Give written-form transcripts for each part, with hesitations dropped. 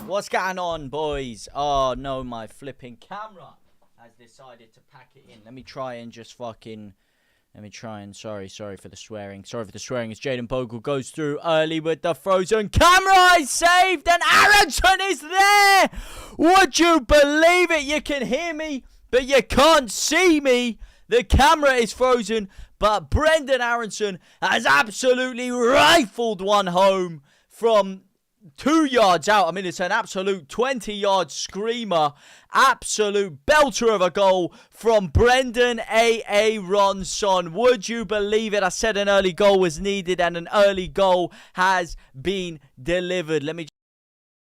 What's going on, boys? Oh, no, my flipping camera has decided to pack it in. Let me try and sorry for the swearing. Sorry for the swearing as Jaden Bogle goes through early with the frozen camera. Is saved and Aronson is there. Would you believe it? You can hear me, but you can't see me. The camera is frozen, but Brendan Aronson has absolutely rifled one home from 2 yards out. I mean, it's an absolute 20-yard screamer. Absolute belter of a goal from Brendan Aronson. Would you believe it? I said an early goal was needed, and an early goal has been delivered. Let me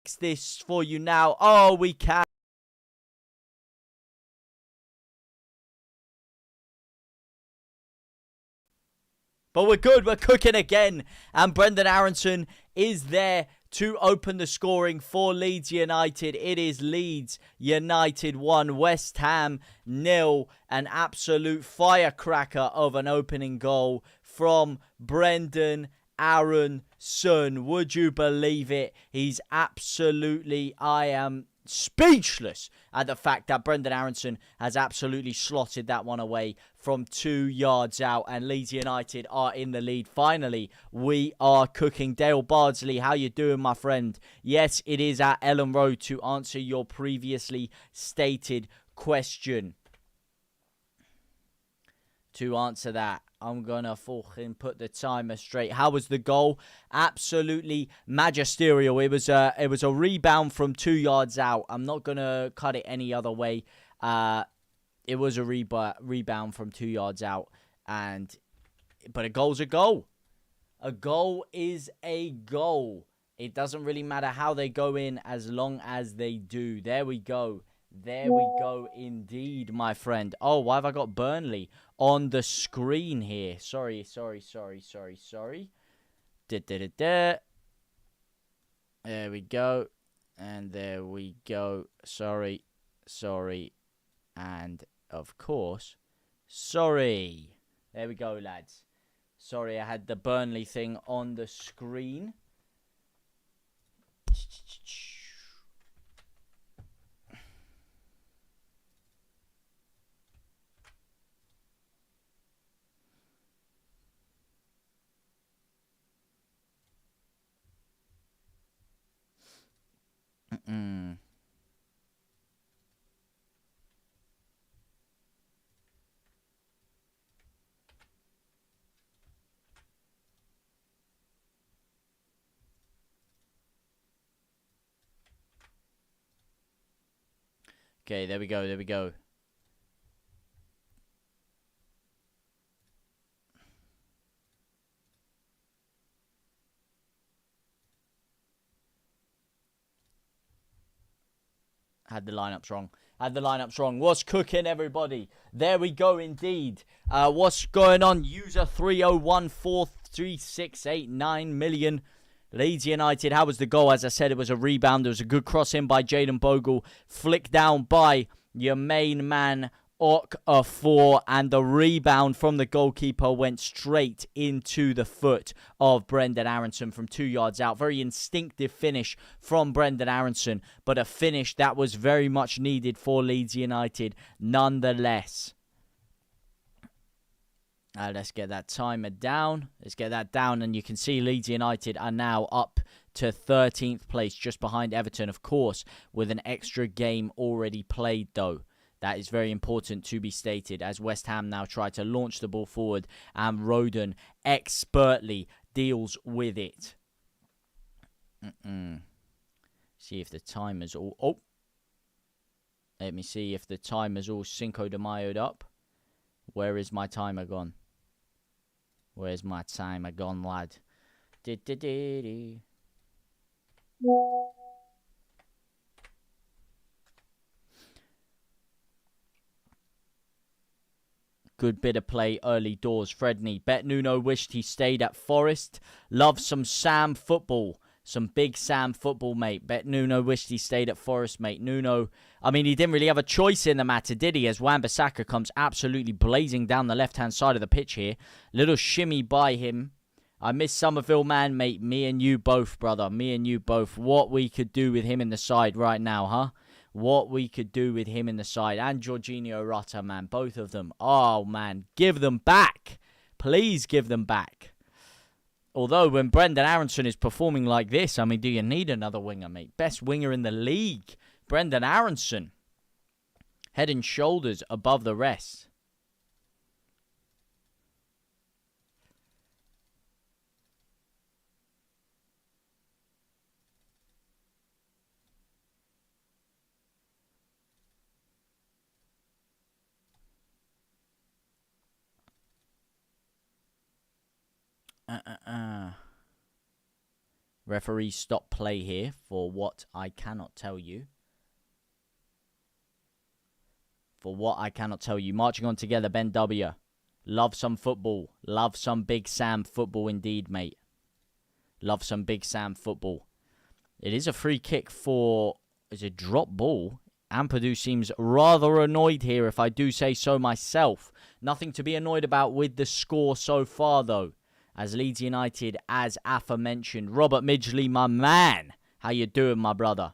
fix this for you now. Oh, we can. But we're good. We're cooking again. And Brendan Aronson is there to open the scoring for Leeds United. It is Leeds United 1, West Ham 0. An absolute firecracker of an opening goal from Brendan Aronson. Would you believe it? He's absolutely, I am speechless at the fact that Brendan Aronson has absolutely slotted that one away from 2 yards out, and Leeds United are in the lead. Finally, we are cooking. Dale Bardsley, how you doing, my friend? Yes, it is at Ellen Road to answer your previously stated question. To answer that, I'm going to fucking put the timer straight. How was the goal? Absolutely magisterial. It was a rebound from 2 yards out. I'm not going to cut it any other way. It was a rebound from 2 yards out. But a goal's a goal. A goal is a goal. It doesn't really matter how they go in as long as they do. There we go. There we go indeed, my friend. Oh, why have I got Burnley on the screen here? Sorry. There we go. And there we go. Sorry. And, of course, sorry. There we go, lads. Sorry, I had the Burnley thing on the screen. Okay, there we go. Had the lineups wrong. What's cooking, everybody? There we go, indeed. What's going on? User 3014368 Leeds United. How was the goal? As I said, it was a rebound. There was a good cross in by Jaden Bogle. Flicked down by your main man, Okafor, and the rebound from the goalkeeper went straight into the foot of Brendan Aronson from 2 yards out. Very instinctive finish from Brendan Aronson, but a finish that was very much needed for Leeds United nonetheless. Let's get that timer down. And you can see Leeds United are now up to 13th place, just behind Everton, of course, with an extra game already played, though. That is very important to be stated, as West Ham now try to launch the ball forward, and Rodon expertly deals with it. See if the timer's all... Oh! Let me see if the timer's all Cinco de Mayo'd up. Where is my timer gone? Where's my timer gone, lad? Good bit of play early doors. Fredney. Bet Nuno wished he stayed at Forest. Love some Sam football. Some big Sam football, mate. Bet Nuno wished he stayed at Forest, mate. Nuno, I mean, he didn't really have a choice in the matter, did he? As Wan-Bissaka comes absolutely blazing down the left-hand side of the pitch here. Little shimmy by him. I miss Somerville, man, mate. Me and you both, brother. Me and you both. What we could do with him in the side right now, huh? What we could do with him in the side. And Jorginho Rutter, man. Both of them. Oh, man. Give them back. Please give them back. Although, when Brendan Aronson is performing like this, I mean, do you need another winger, mate? Best winger in the league. Brendan Aronson. Head and shoulders above the rest. Referee stop play here for what I cannot tell you. For what I cannot tell you. Marching on together, Ben W. Love some football. Love some Big Sam football indeed, mate. Love some Big Sam football. It is a free kick for... Is a drop ball. Ampadu seems rather annoyed here, if I do say so myself. Nothing to be annoyed about with the score so far, though. As Leeds United, as aforementioned. Robert Midgley, my man. How you doing, my brother?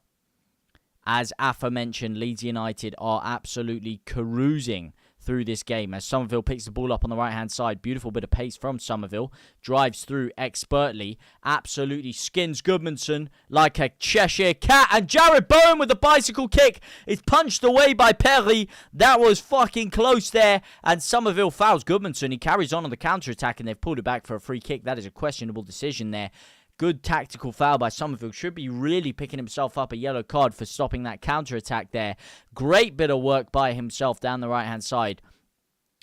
As aforementioned, Leeds United are absolutely cruising through this game. As Somerville picks the ball up on the right-hand side. Beautiful bit of pace from Somerville. Drives through expertly. Absolutely skins Goodmanson like a Cheshire cat. And Jared Bowen with the bicycle kick is punched away by Perry. That was fucking close there. And Somerville fouls Goodmanson. He carries on the counter-attack and they've pulled it back for a free kick. That is a questionable decision there. Good tactical foul by Somerville. Should be really picking himself up a yellow card for stopping that counter-attack there. Great bit of work by himself down the right-hand side.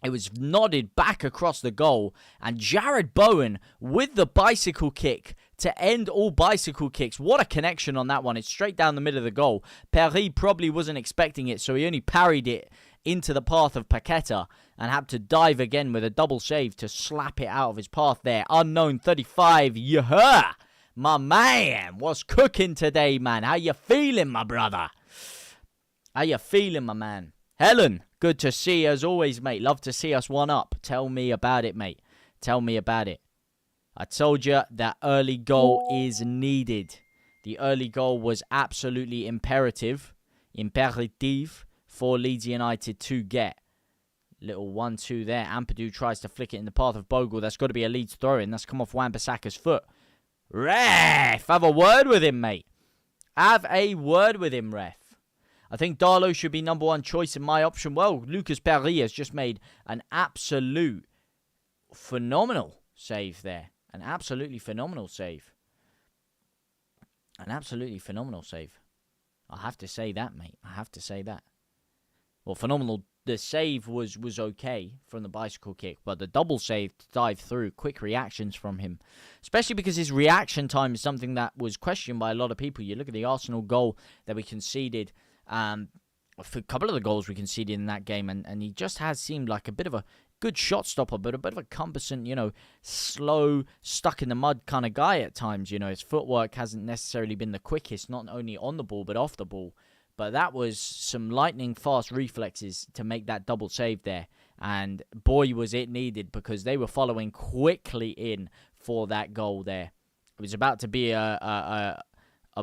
It was nodded back across the goal. And Jared Bowen with the bicycle kick to end all bicycle kicks. What a connection on that one. It's straight down the middle of the goal. Perry probably wasn't expecting it, so he only parried it into the path of Paqueta and had to dive again with a double save to slap it out of his path there. Unknown 35, yeah, my man, what's cooking today, man? How you feeling, my brother? How you feeling, my man? Helen, good to see you as always, mate. Love to see us one up. Tell me about it, mate. Tell me about it. I told you that early goal is needed. The early goal was absolutely imperative for Leeds United to get. Little 1-2 there. Ampadu tries to flick it in the path of Bogle. That's got to be a Leeds throw-in. That's come off Wan-Bissaka's foot. Ref! Have a word with him, mate. Have a word with him, ref. I think Darlow should be number one choice in my option. Well, Lucas Perry has just made an absolute phenomenal save there. An absolutely phenomenal save. An absolutely phenomenal save. I have to say that, mate. I have to say that. Well, phenomenal. The save was okay from the bicycle kick, but the double save to dive through, quick reactions from him. Especially because his reaction time is something that was questioned by a lot of people. You look at the Arsenal goal that we conceded, for a couple of the goals we conceded in that game, and he just has seemed like a bit of a good shot stopper, but a bit of a cumbersome, slow, stuck in the mud kind of guy at times. His footwork hasn't necessarily been the quickest, not only on the ball, but off the ball. But that was some lightning fast reflexes to make that double save there. And boy, was it needed, because they were following quickly in for that goal there. It was about to be a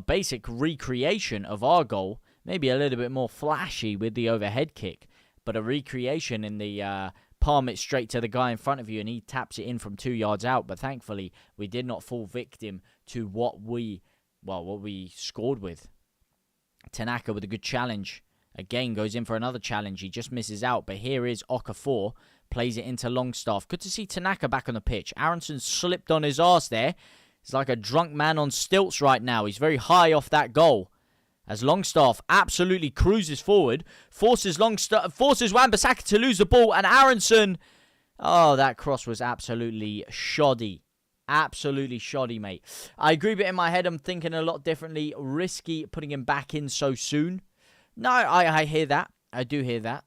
basic recreation of our goal. Maybe a little bit more flashy with the overhead kick. But a recreation in the palm it straight to the guy in front of you and he taps it in from 2 yards out. But thankfully, we did not fall victim to what we scored with. Tanaka with a good challenge. Again, goes in for another challenge. He just misses out. But here is Okafor. Plays it into Longstaff. Good to see Tanaka back on the pitch. Aronson slipped on his arse there. He's like a drunk man on stilts right now. He's very high off that goal. As Longstaff absolutely cruises forward. Forces Wan-Bissaka to lose the ball. And Aronson... Oh, that cross was absolutely shoddy. Absolutely shoddy, mate. I agree, but in my head, I'm thinking a lot differently. Risky putting him back in so soon. No, I hear that. I do hear that.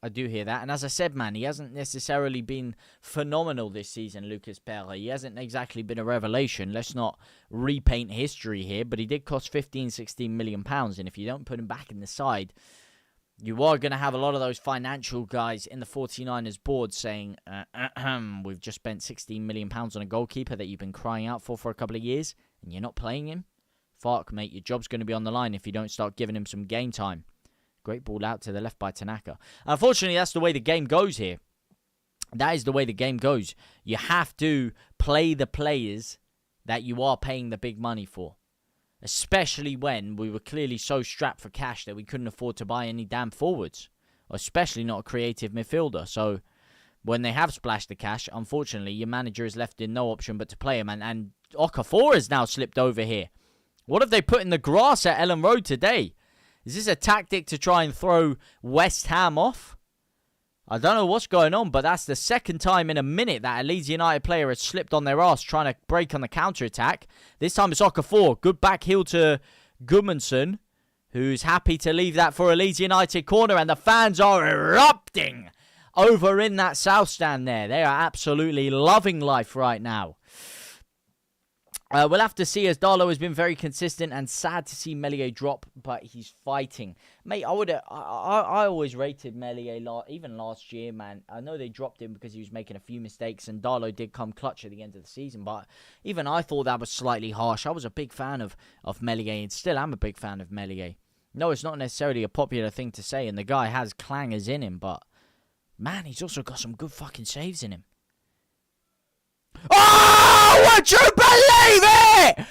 And as I said, man, he hasn't necessarily been phenomenal this season, Lucas Perry. He hasn't exactly been a revelation. Let's not repaint history here, but he did cost 15, 16 million pounds. And if you don't put him back in the side, you are going to have a lot of those financial guys in the 49ers board saying, we've just spent £16 million on a goalkeeper that you've been crying out for a couple of years, and you're not playing him? Fuck, mate, your job's going to be on the line if you don't start giving him some game time. Great ball out to the left by Tanaka. Unfortunately, that's the way the game goes here. That is the way the game goes. You have to play the players that you are paying the big money for. Especially when we were clearly so strapped for cash that we couldn't afford to buy any damn forwards. Especially not a creative midfielder. So, when they have splashed the cash, unfortunately, your manager is left in no option but to play him. And Okafor has now slipped over here. What have they put in the grass at Ellen Road today? Is this a tactic to try and throw West Ham off? I don't know what's going on, but that's the second time in a minute that a Leeds United player has slipped on their ass trying to break on the counter-attack. This time it's Okafor. Good back heel to Gudmundsson, who's happy to leave that for a Leeds United corner, and the fans are erupting over in that south stand there. They are absolutely loving life right now. We'll have to see, as Darlow has been very consistent, and sad to see Meslier drop, but he's fighting. Mate, I always rated Meslier, even last year, man. I know they dropped him because he was making a few mistakes, and Darlow did come clutch at the end of the season, but even I thought that was slightly harsh. I was a big fan of Meslier, and still am a big fan of Meslier. No, it's not necessarily a popular thing to say, and the guy has clangers in him, but man, he's also got some good fucking saves in him. Oh, would you believe it?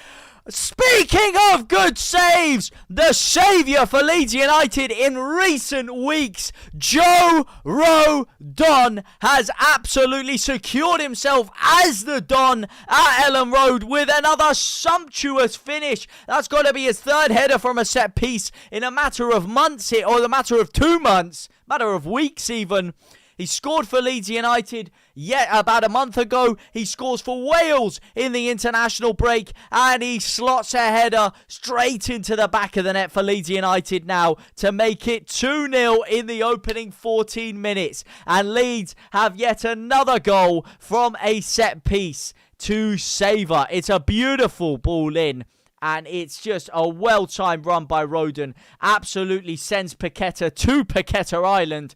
Speaking of good saves, the saviour for Leeds United in recent weeks, Joe Rodon, has absolutely secured himself as the Don at Ellen Road with another sumptuous finish. That's got to be his third header from a set piece in a matter of months here, or a matter of 2 months, matter of weeks even. He scored for Leeds United yet about a month ago. He scores for Wales in the international break, and he slots a header straight into the back of the net for Leeds United now to make it 2-0 in the opening 14 minutes. And Leeds have yet another goal from a set piece to savour. It's a beautiful ball in. And it's just a well-timed run by Rodon. Absolutely sends Paqueta to Paqueta Island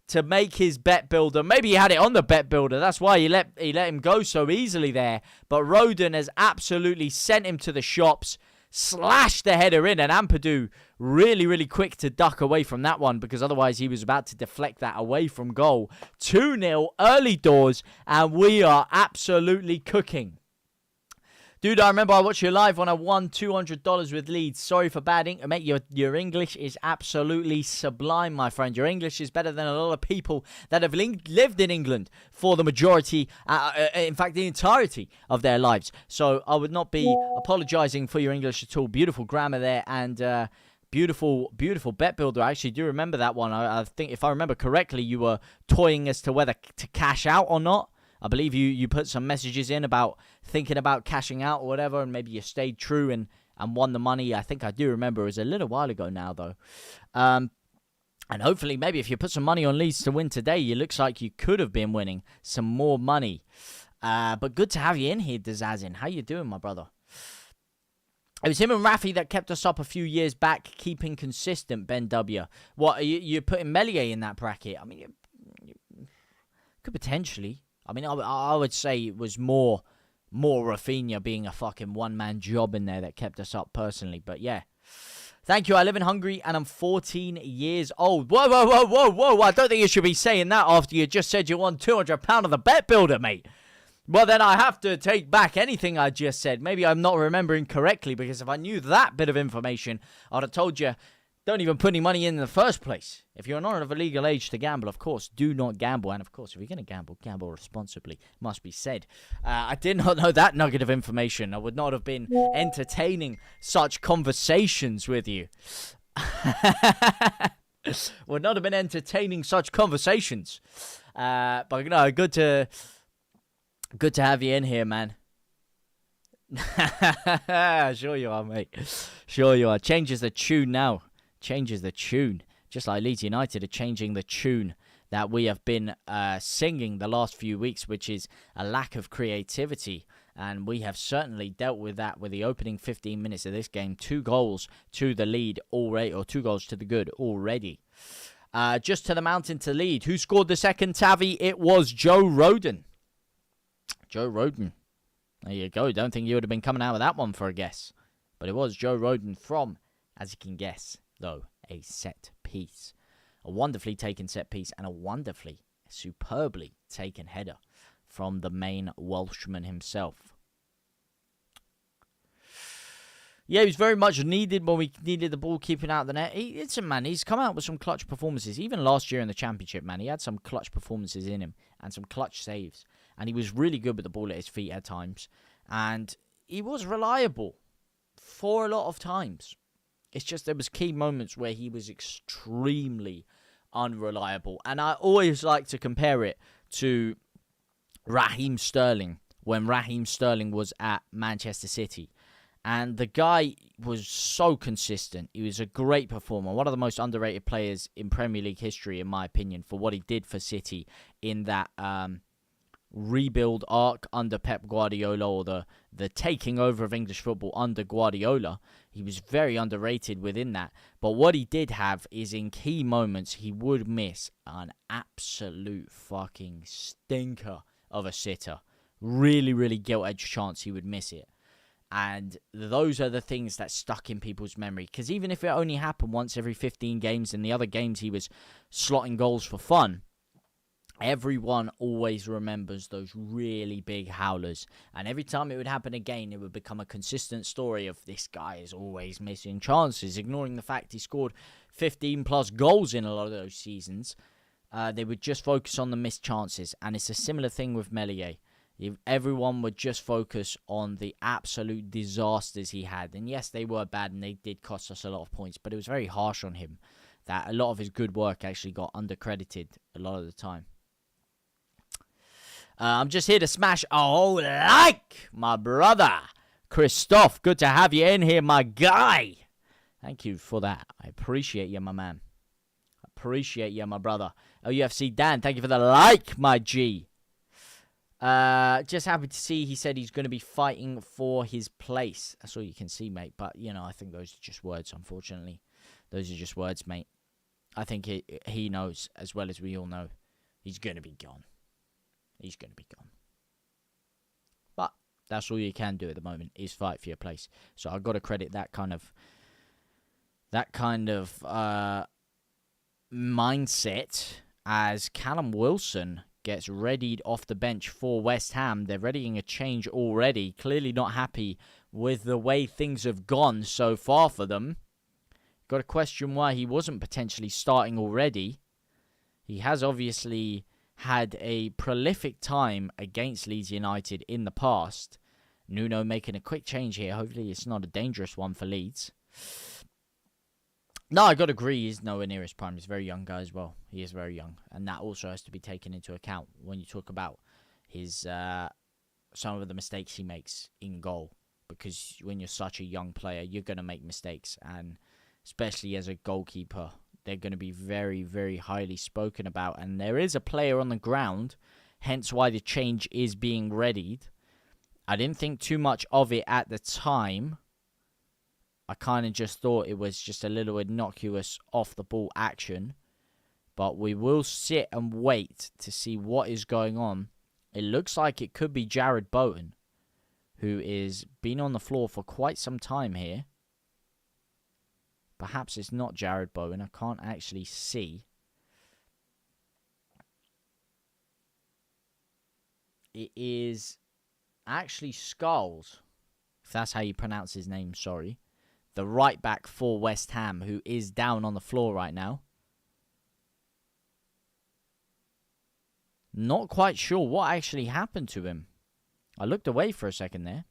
to make his bet builder. Maybe he had it on the bet builder. That's why he let him go so easily there. But Rodon has absolutely sent him to the shops, slashed the header in, and Ampadu really, really quick to duck away from that one because otherwise he was about to deflect that away from goal. 2-0 early doors, and we are absolutely cooking. Dude, I remember I watched you live when I won $200 with Leeds. Sorry for bad English. Mate, your English is absolutely sublime, my friend. Your English is better than a lot of people that have lived in England for the majority, in fact, the entirety of their lives. So I would not be apologising for your English at all. Beautiful grammar there, and beautiful bet builder. I actually do remember that one. I think, if I remember correctly, you were toying as to whether to cash out or not. I believe you put some messages in about thinking about cashing out or whatever, and maybe you stayed true and won the money. I think I do remember. It was a little while ago now, though. And hopefully, maybe if you put some money on Leeds to win today, it looks like you could have been winning some more money. But good to have you in here, Dazazin. How you doing, my brother? It was him and Rafi that kept us up a few years back, keeping consistent, Ben W. What, you're putting Meslier in that bracket? I mean, you could potentially. I mean, I would say it was more Rafinha being a fucking one-man job in there that kept us up personally. But yeah. Thank you. I live in Hungary and I'm 14 years old. Whoa. I don't think you should be saying that after you just said you won £200 on the bet builder, mate. Well, then I have to take back anything I just said. Maybe I'm not remembering correctly, because if I knew that bit of information, I'd have told you, don't even put any money in the first place. If you're not of a legal age to gamble, of course, do not gamble. And of course, if you're going to gamble responsibly, must be said. I did not know that nugget of information. I would not have been entertaining such conversations with you. Would not have been entertaining such conversations. But no, good to have you in here, man. Sure you are, mate. Sure you are. Changes the tune now. Changes the tune. Just like Leeds United are changing the tune that we have been singing the last few weeks, which is a lack of creativity. And we have certainly dealt with that with the opening 15 minutes of this game. 2 goals to the lead already, or 2 goals to the good already. Just to the mountain to lead. Who scored the second, Tavi? It was Joe Roden. Joe Roden. There you go. Don't think you would have been coming out with that one for a guess. But it was Joe Roden from, as you can guess, though, a set piece. A wonderfully taken set piece and a wonderfully, superbly taken header from the main Welshman himself. Yeah, he was very much needed when we needed the ball keeping out of the net. He's come out with some clutch performances. Even last year in the Championship, man, he had some clutch performances in him and some clutch saves. And he was really good with the ball at his feet at times. And he was reliable for a lot of times. It's just there was key moments where he was extremely unreliable. And I always like to compare it to Raheem Sterling when Raheem Sterling was at Manchester City. And the guy was so consistent. He was a great performer. One of the most underrated players in Premier League history, in my opinion, for what he did for City in that rebuild arc under Pep Guardiola, or the taking over of English football under Guardiola. He was very underrated within that. But what he did have is in key moments, he would miss an absolute fucking stinker of a sitter. Really, really gilt-edged chance he would miss it. And those are the things that stuck in people's memory. Because even if it only happened once every 15 games, and the other games he was slotting goals for fun, everyone always remembers those really big howlers. And every time it would happen again, it would become a consistent story of this guy is always missing chances, ignoring the fact he scored 15 plus goals in a lot of those seasons. They would just focus on the missed chances. And it's a similar thing with Meslier. Everyone would just focus on the absolute disasters he had. And yes, they were bad and they did cost us a lot of points. But it was very harsh on him that a lot of his good work actually got undercredited a lot of the time. I'm just here to smash a whole like, my brother. Christoph, good to have you in here, my guy. Thank you for that. I appreciate you, my man. Appreciate you, my brother. OUFC Dan, thank you for the like, my G. Just happy to see he said he's going to be fighting for his place. That's all you can see, mate. But, you know, I think those are just words, unfortunately. Those are just words, mate. I think he knows, as well as we all know, he's going to be gone. He's going to be gone. But that's all you can do at the moment, is fight for your place. So I've got to credit that kind of mindset as Callum Wilson gets readied off the bench for West Ham. They're readying a change already. Clearly not happy with the way things have gone so far for them. Got to question why he wasn't potentially starting already. He has obviously had a prolific time against Leeds United in the past. Nuno making a quick change here. Hopefully it's not a dangerous one for Leeds. No, I got to agree, he's nowhere near his prime. He's a very young guy as well. He is very young. And that also has to be taken into account when you talk about his some of the mistakes he makes in goal. Because when you're such a young player, you're going to make mistakes. And especially as a goalkeeper, they're going to be very, very highly spoken about. And there is a player on the ground, hence why the change is being readied. I didn't think too much of it at the time. I kind of just thought it was just a little innocuous off-the-ball action. But we will sit and wait to see what is going on. It looks like it could be Jared Bowen, who is been on the floor for quite some time here. Perhaps it's not Jared Bowen. I can't actually see. It is actually Scholes, if that's how you pronounce his name, sorry. The right back for West Ham, who is down on the floor right now. Not quite sure what actually happened to him. I looked away for a second there.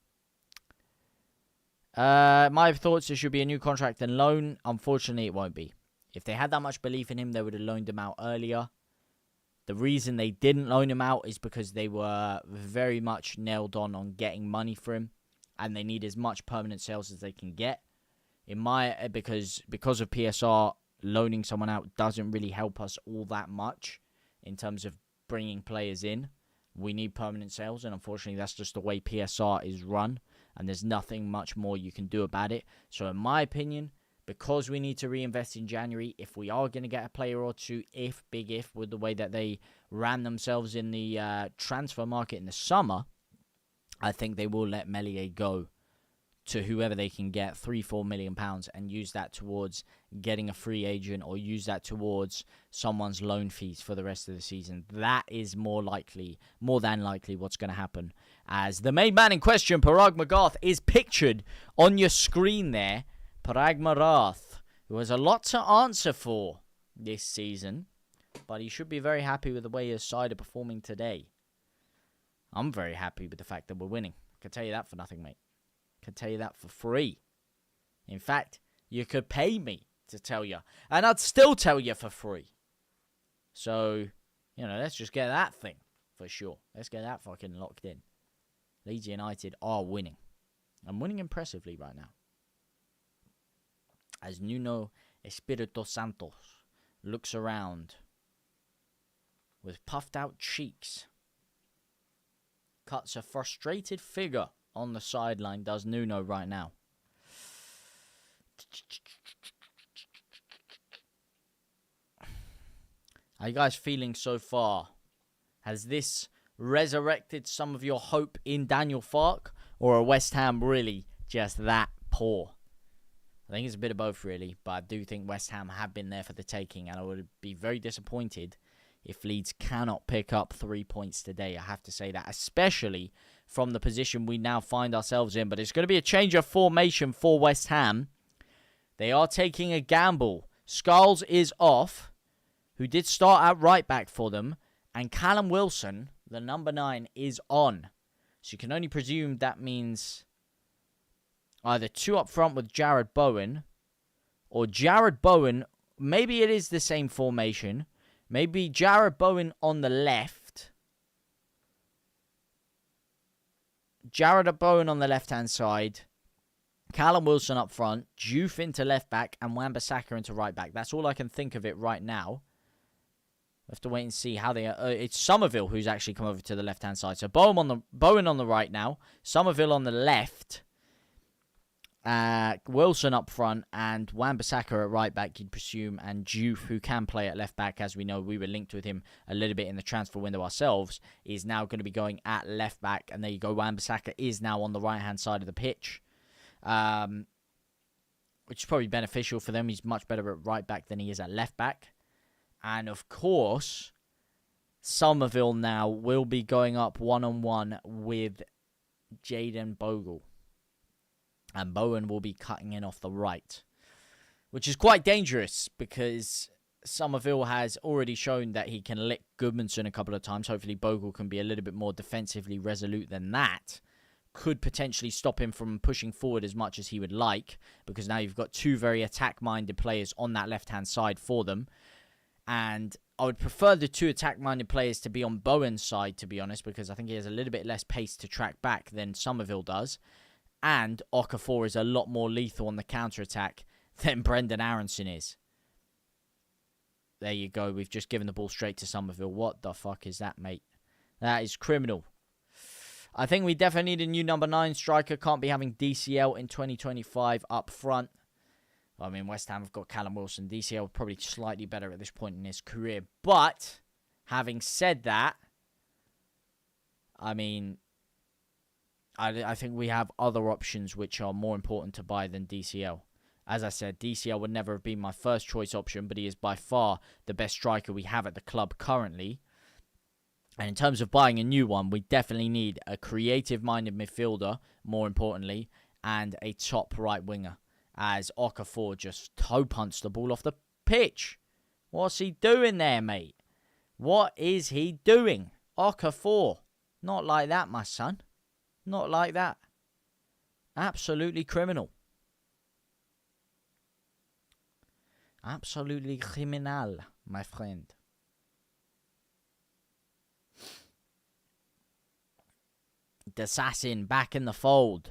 My thoughts, it should be a new contract and loan. Unfortunately, it won't be. If they had that much belief in him, they would have loaned him out earlier. The reason they didn't loan him out is because they were very much nailed on getting money for him. And they need as much permanent sales as they can get. Because of PSR, loaning someone out doesn't really help us all that much in terms of bringing players in. We need permanent sales, and unfortunately that's just the way PSR is run, and there's nothing much more you can do about it. So in my opinion, because we need to reinvest in January, if we are going to get a player or two, big if, with the way that they ran themselves in the transfer market in the summer, I think they will let Meslier go to whoever they can get, £3-4 million, and use that towards getting a free agent or use that towards someone's loan fees for the rest of the season. That is more than likely what's going to happen. As the main man in question, Parag McGrath, is pictured on your screen there. Parag McGrath, who has a lot to answer for this season, but he should be very happy with the way his side are performing today. I'm very happy with the fact that we're winning. I can tell you that for nothing, mate. I can tell you that for free. In fact, you could pay me to tell you, and I'd still tell you for free. So, let's just get that thing for sure. Let's get that fucking locked in. Leeds United are winning. I'm winning impressively right now. As Nuno Espirito Santos looks around with puffed out cheeks, cuts a frustrated figure on the sideline, does Nuno right now. How are you guys feeling so far? Has this resurrected some of your hope in Daniel Farke, or are West Ham really just that poor? I think it's a bit of both, really, but I do think West Ham have been there for the taking, and I would be very disappointed if Leeds cannot pick up 3 points today. I have to say that, especially from the position we now find ourselves in. But it's going to be a change of formation for West Ham. They are taking a gamble. Scholes is off, who did start at right back for them, and Callum Wilson, the number 9, is on. So you can only presume that means either 2 up front with Jared Bowen, or Jared Bowen, maybe it is the same formation. Maybe Jared Bowen on the left. Jared Bowen on the left-hand side. Callum Wilson up front. Juve into left back. And Wan-Bissaka into right back. That's all I can think of it right now. We have to wait and see how they are. It's Somerville who's actually come over to the left-hand side. So Bowen on the right now. Somerville on the left. Wilson up front and Wan-Bissaka at right back, you'd presume, and Juve, who can play at left back, as we know, we were linked with him a little bit in the transfer window ourselves, is now going to be going at left back. And there you go, Wan-Bissaka is now on the right hand side of the pitch, which is probably beneficial for them. He's much better at right back than he is at left back. And of course, Somerville now will be going up one-on-one with Jaden Bogle. And Bowen will be cutting in off the right, which is quite dangerous because Somerville has already shown that he can lick Goodmanson a couple of times. Hopefully Bogle can be a little bit more defensively resolute than that. Could potentially stop him from pushing forward as much as he would like, because now you've got 2 very attack-minded players on that left-hand side for them. And I would prefer the 2 attack-minded players to be on Bowen's side, to be honest, because I think he has a little bit less pace to track back than Somerville does. And Okafor is a lot more lethal on the counter-attack than Brendan Aronson is. There you go. We've just given the ball straight to Somerville. What the fuck is that, mate? That is criminal. I think we definitely need a new number 9 striker. Can't be having DCL in 2025 up front. I mean, West Ham have got Callum Wilson. DCL probably slightly better at this point in his career. But, having said that, I mean, I think we have other options which are more important to buy than DCL. As I said, DCL would never have been my first choice option, but he is by far the best striker we have at the club currently. And in terms of buying a new one, we definitely need a creative-minded midfielder, more importantly, and a top right winger, as Okafor just toe-punts the ball off the pitch. What's he doing there, mate? What is he doing? Okafor. Not like that, my son. Not like that. Absolutely criminal. Absolutely criminal, my friend. The Assassin back in the fold.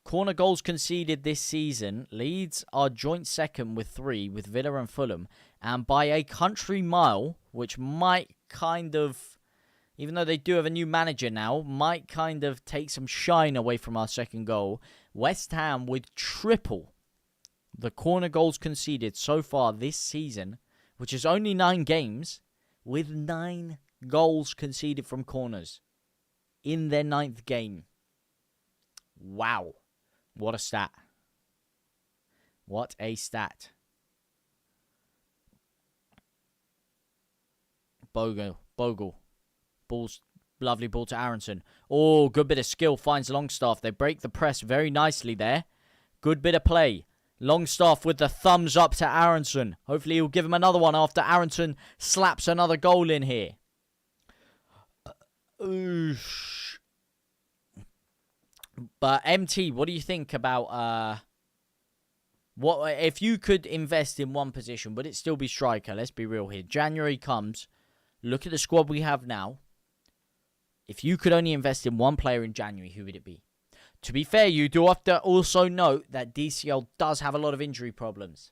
Corner goals conceded this season. Leeds are joint second with 3 with Villa and Fulham. And by a country mile, which might kind of, even though they do have a new manager now, might kind of take some shine away from our second goal. West Ham with triple the corner goals conceded so far this season, which is only 9 games, with 9 goals conceded from corners in their 9th game. Wow. What a stat. What a stat. Bogle. Lovely ball to Aronson. Oh, good bit of skill. Finds Longstaff. They break the press very nicely there. Good bit of play. Longstaff with the thumbs up to Aronson. Hopefully he'll give him another one after Aronson slaps another goal in here. But MT, what do you think about what if you could invest in one position? Would it still be striker? Let's be real here. January comes. Look at the squad we have now. If you could only invest in one player in January, who would it be? To be fair, you do have to also note that DCL does have a lot of injury problems.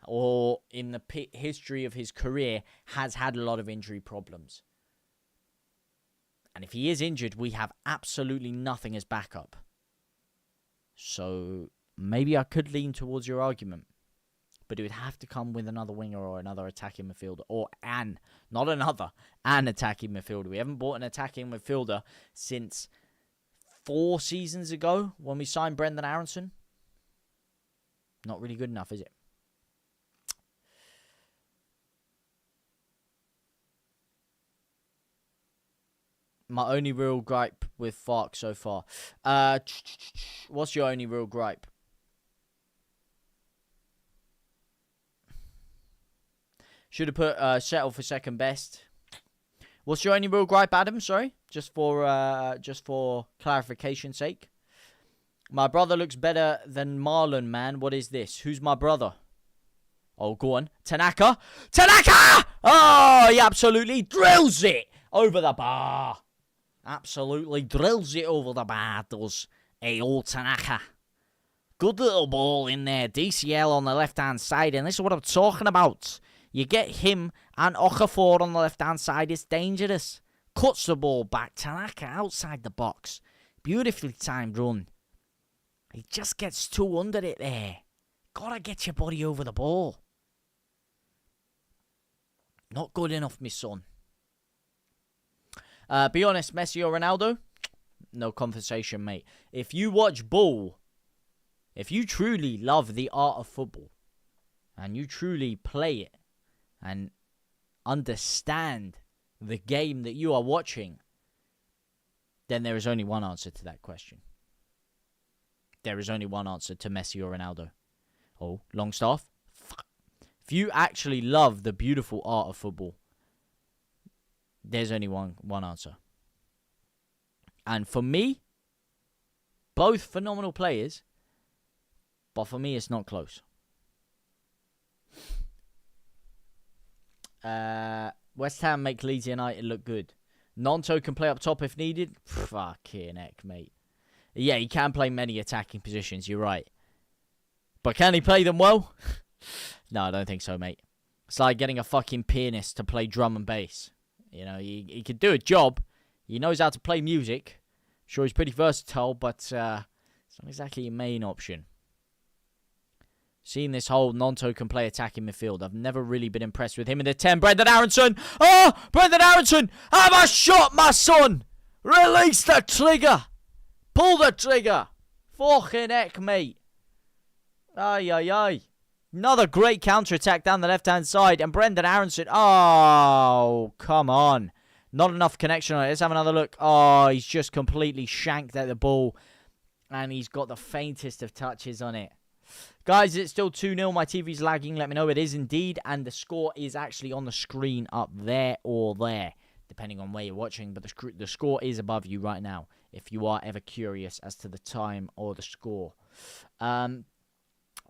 Or in the history of his career, has had a lot of injury problems. And if he is injured, we have absolutely nothing as backup. So maybe I could lean towards your argument. But it would have to come with another winger or another attacking midfielder. An attacking midfielder. We haven't bought an attacking midfielder since 4 seasons ago when we signed Brendan Aronson. Not really good enough, is it? My only real gripe with Fark so far. What's your only real gripe? Should have put settle for second best. What's your only real gripe, Adam? Sorry, just for clarification's sake. My brother looks better than Marlon, man. What is this? Who's my brother? Oh, go on. Tanaka! Tanaka! Oh, he absolutely drills it over the bar. Absolutely drills it over the bar, does old Tanaka. Good little ball in there. DCL on the left-hand side, and this is what I'm talking about. You get him and Okafor on the left-hand side, it's dangerous. Cuts the ball back. Tanaka outside the box. Beautifully timed run. He just gets too under it there. Gotta get your body over the ball. Not good enough, my son. Be honest, Messi or Ronaldo? No conversation, mate. If you watch ball, if you truly love the art of football, and you truly play it, and understand the game that you are watching, then there is only one answer to that question. There is only one answer to Messi or Ronaldo. Oh, Longstaff? If you actually love the beautiful art of football, there's only one answer. And for me, both phenomenal players, but for me, it's not close. West Ham make Leeds United look good. Nonto can play up top if needed. Fucking heck, mate. Yeah, he can play many attacking positions, you're right. But can he play them well? No, I don't think so, mate. It's like getting a fucking pianist to play drum and bass. You know, he could do a job. He knows how to play music. Sure, he's pretty versatile, but it's not exactly a main option. Seeing this whole Nonto can play attacking midfield, I've never really been impressed with him in the 10. Brendan Aronson! Oh! Brendan Aronson! Have a shot, my son! Release the trigger! Pull the trigger! Fucking heck, mate. Ay, ay, ay. Another great counter-attack down the left-hand side. And Brendan Aronson. Oh, come on. Not enough connection on it. Let's have another look. Oh, he's just completely shanked at the ball. And he's got the faintest of touches on it. Guys, it's still 2-0. My TV's lagging. Let me know it is indeed. And the score is actually on the screen up there or there, depending on where you're watching. But the score is above you right now, if you are ever curious as to the time or the score.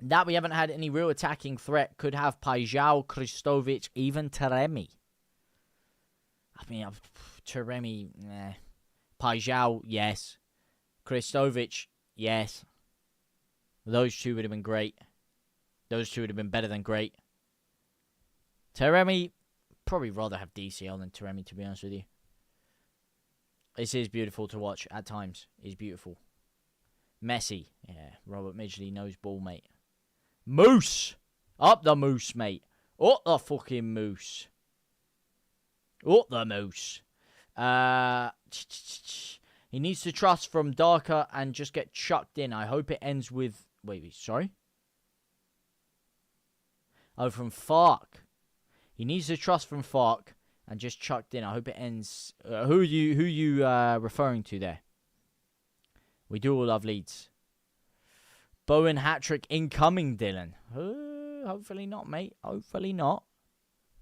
That we haven't had any real attacking threat. Could have Pajau, Kristovic, even Taremi. I mean, Taremi, nah. Pajau, yes. Kristovic, yes. Those two would have been great. Those two would have been better than great. Taremi, probably rather have DCL than Taremi, to be honest with you. This is beautiful to watch at times. It's beautiful. Messi. Yeah, Robert Midgley knows ball, mate. Moose! Up the moose, mate. Up the fucking moose. Up the moose. He needs to trust from Darker and just get chucked in. I hope it ends with... Wait, sorry? Oh, from Fark. He needs to trust from Fark and just chucked in. I hope it ends... who are you referring to there? We do all love Leeds. Bowen hat-trick incoming, Dylan. Hopefully not, mate. Hopefully not.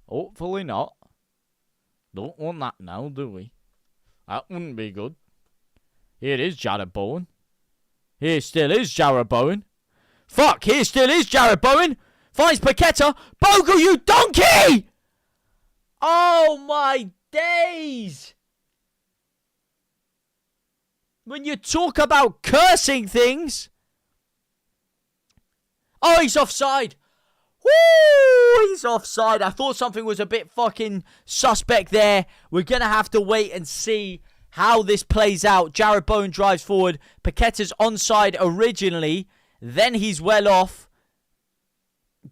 Hopefully not. Don't want that now, do we? That wouldn't be good. Here is Jared Bowen. Here still is Jared Bowen. Fuck, here still is Jared Bowen. Finds Paqueta. Bogle, you donkey! Oh, my days. When you talk about cursing things... Oh, he's offside. Woo! He's offside. I thought something was a bit fucking suspect there. We're going to have to wait and see how this plays out. Jared Bowen drives forward. Paqueta's onside originally. Then he's well off.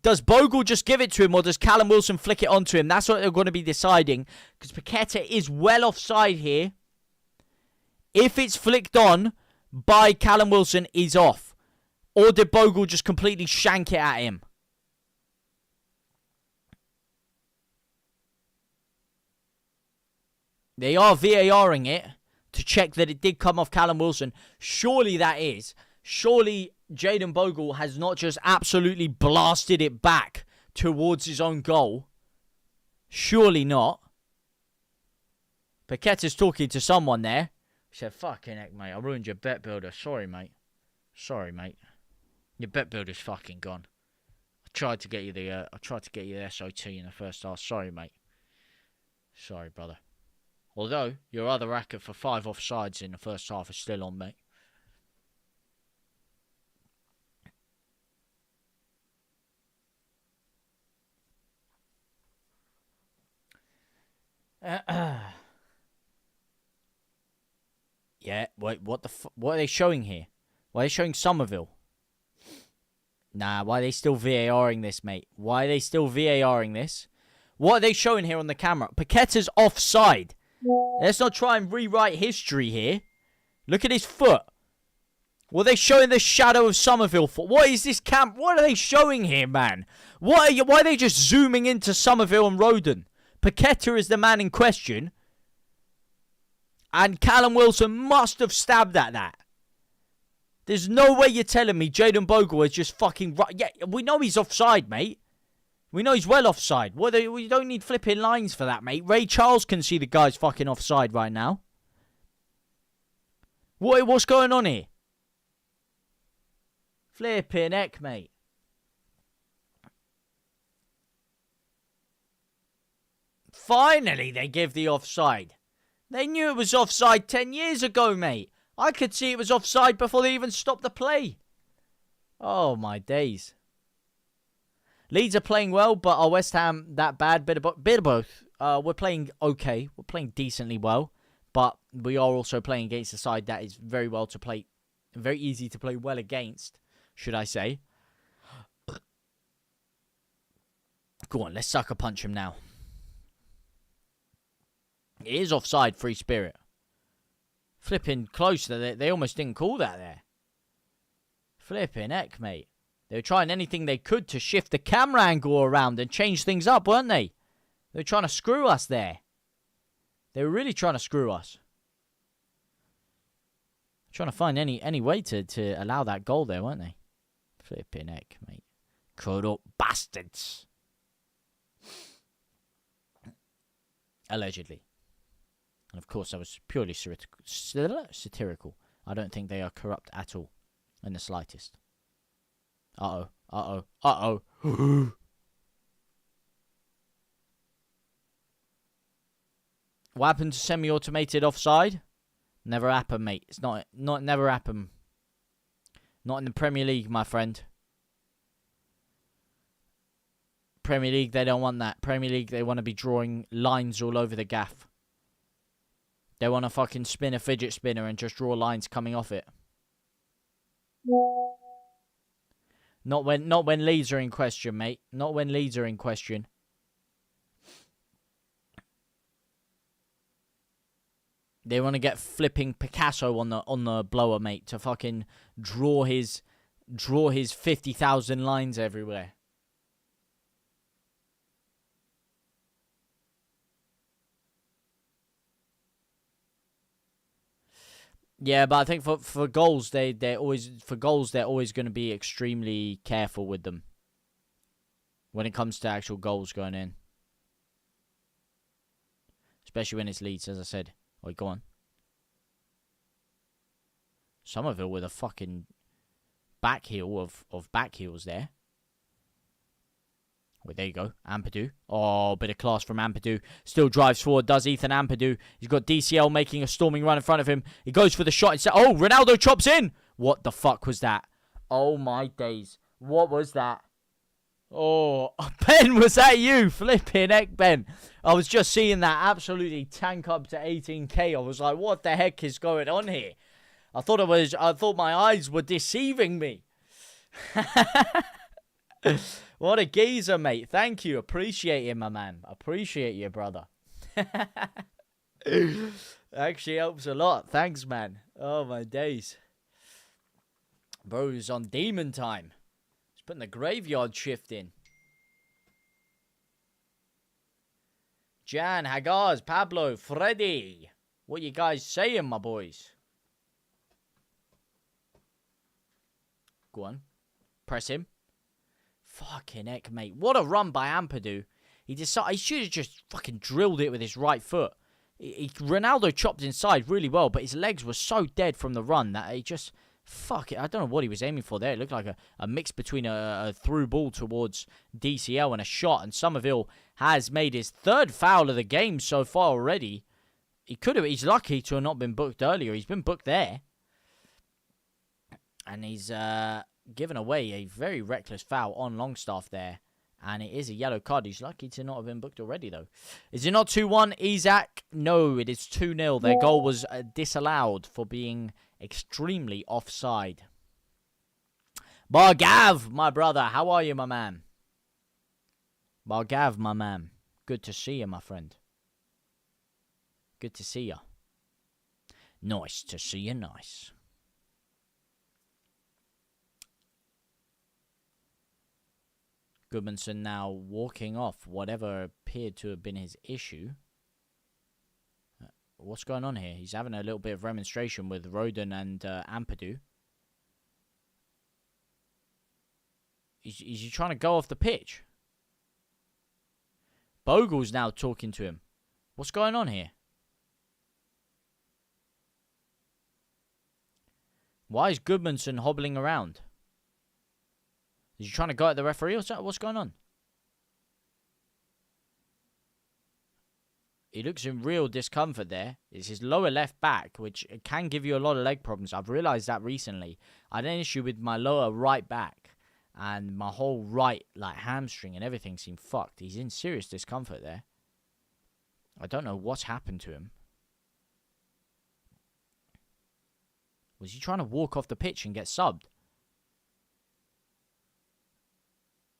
Does Bogle just give it to him or does Callum Wilson flick it onto him? That's what they're going to be deciding. Because Paqueta is well offside here. If it's flicked on by Callum Wilson, he's off. Or did Bogle just completely shank it at him? They are VARing it to check that it did come off Callum Wilson. Surely that is. Surely Jayden Bogle has not just absolutely blasted it back towards his own goal. Surely not. Paqueta's talking to someone there. He said, fucking heck, mate. I ruined your bet builder. Sorry, mate. Sorry, mate. Your bet builder's fucking gone. I tried to get you the SOT in the first half. Sorry, mate. Sorry, brother. Although, your other racket for 5 offsides in the first half is still on, mate. Yeah, wait, what are they showing here? Why are they showing Somerville? Nah, why are they still VARing this, mate? Why are they still VARing this? What are they showing here on the camera? Paqueta's offside. Let's not try and rewrite history here. Look at his foot. What are they showing the shadow of Somerville for? What is this camp? What are they showing here, man? Why are they just zooming into Somerville and Roden? Paqueta is the man in question. And Callum Wilson must have stabbed at that. There's no way you're telling me Jayden Bogle is just fucking... Yeah, we know he's offside, mate. We know he's well offside. We don't need flipping lines for that, mate. Ray Charles can see the guy's fucking offside right now. What's going on here? Flipping heck, mate. Finally, they give the offside. They knew it was offside 10 years ago, mate. I could see it was offside before they even stopped the play. Oh, my days. Leeds are playing well, but are West Ham that bad? Bit of both. We're playing okay. We're playing decently well. But we are also playing against a side that is very easy to play well against, should I say. Go on, let's sucker punch him now. It is offside, free spirit. Flipping close. They almost didn't call that there. Flipping heck, mate. They were trying anything they could to shift the camera angle around and change things up, weren't they? They were trying to screw us there. They were really trying to screw us. Trying to find any way to allow that goal there, weren't they? Flipping heck, mate. Corrupt bastards. Allegedly. And of course, that was purely satirical. I don't think they are corrupt at all. In the slightest. Uh-oh. Uh-oh. Uh-oh. What happened to semi-automated offside? Never happened, mate. It's never happened. Not in the Premier League, my friend. Premier League, they don't want that. Premier League, they want to be drawing lines all over the gaff. They want to fucking spin a fidget spinner and just draw lines coming off it. Not when Leeds are in question, mate. Not when Leeds are in question. They want to get flipping Picasso on the blower, mate, to fucking draw his 50,000 lines everywhere. Yeah, but I think for goals they're always going to be extremely careful with them when it comes to actual goals going in, especially when it's Leeds, as I said. Wait, go on. Somerville with a fucking back heel of back heels there. Well, there you go. Ampadu. Oh, bit of class from Ampadu. Still drives forward, does Ethan Ampadu. He's got DCL making a storming run in front of him. He goes for the shot instead. Oh, Ronaldo chops in. What the fuck was that? Oh, my days. What was that? Oh, Ben, was that you? Flipping heck, Ben. I was just seeing that absolutely tank up to 18k. I was like, what the heck is going on here? I thought my eyes were deceiving me. What a geezer, mate. Thank you. Appreciate it, my man. Appreciate you, brother. Actually helps a lot. Thanks, man. Oh, my days. Bro's on demon time. He's putting the graveyard shift in. Jan, Hagaz, Pablo, Freddy. What you guys saying, my boys? Go on. Press him. Fucking heck, mate. What a run by Ampadu. He should have just fucking drilled it with his right foot. Ronaldo chopped inside really well, but his legs were so dead from the run that he just... Fuck it. I don't know what he was aiming for there. It looked like a mix between a through ball towards DCL and a shot. And Somerville has made his third foul of the game so far already. He's lucky to have not been booked earlier. He's been booked there. And he's given away a very reckless foul on Longstaff there. And it is a yellow card. He's lucky to not have been booked already, though. Is it not 2-1, Isaac? No, it is 2-0. Their goal was disallowed for being extremely offside. Bargav, my brother. How are you, my man? Bargav, my man. Good to see you, my friend. Good to see you. Nice to see you, nice. Goodmanson now walking off whatever appeared to have been his issue. What's going on here? He's having a little bit of remonstration with Roden and Ampadu. Is he trying to go off the pitch? Bogle's now talking to him. What's going on here? Why is Goodmanson hobbling around? Is he trying to go at the referee or something? What's going on? He looks in real discomfort there. It's his lower left back, which can give you a lot of leg problems. I've realised that recently. I had an issue with my lower right back. And my whole right, hamstring and everything seemed fucked. He's in serious discomfort there. I don't know what's happened to him. Was he trying to walk off the pitch and get subbed?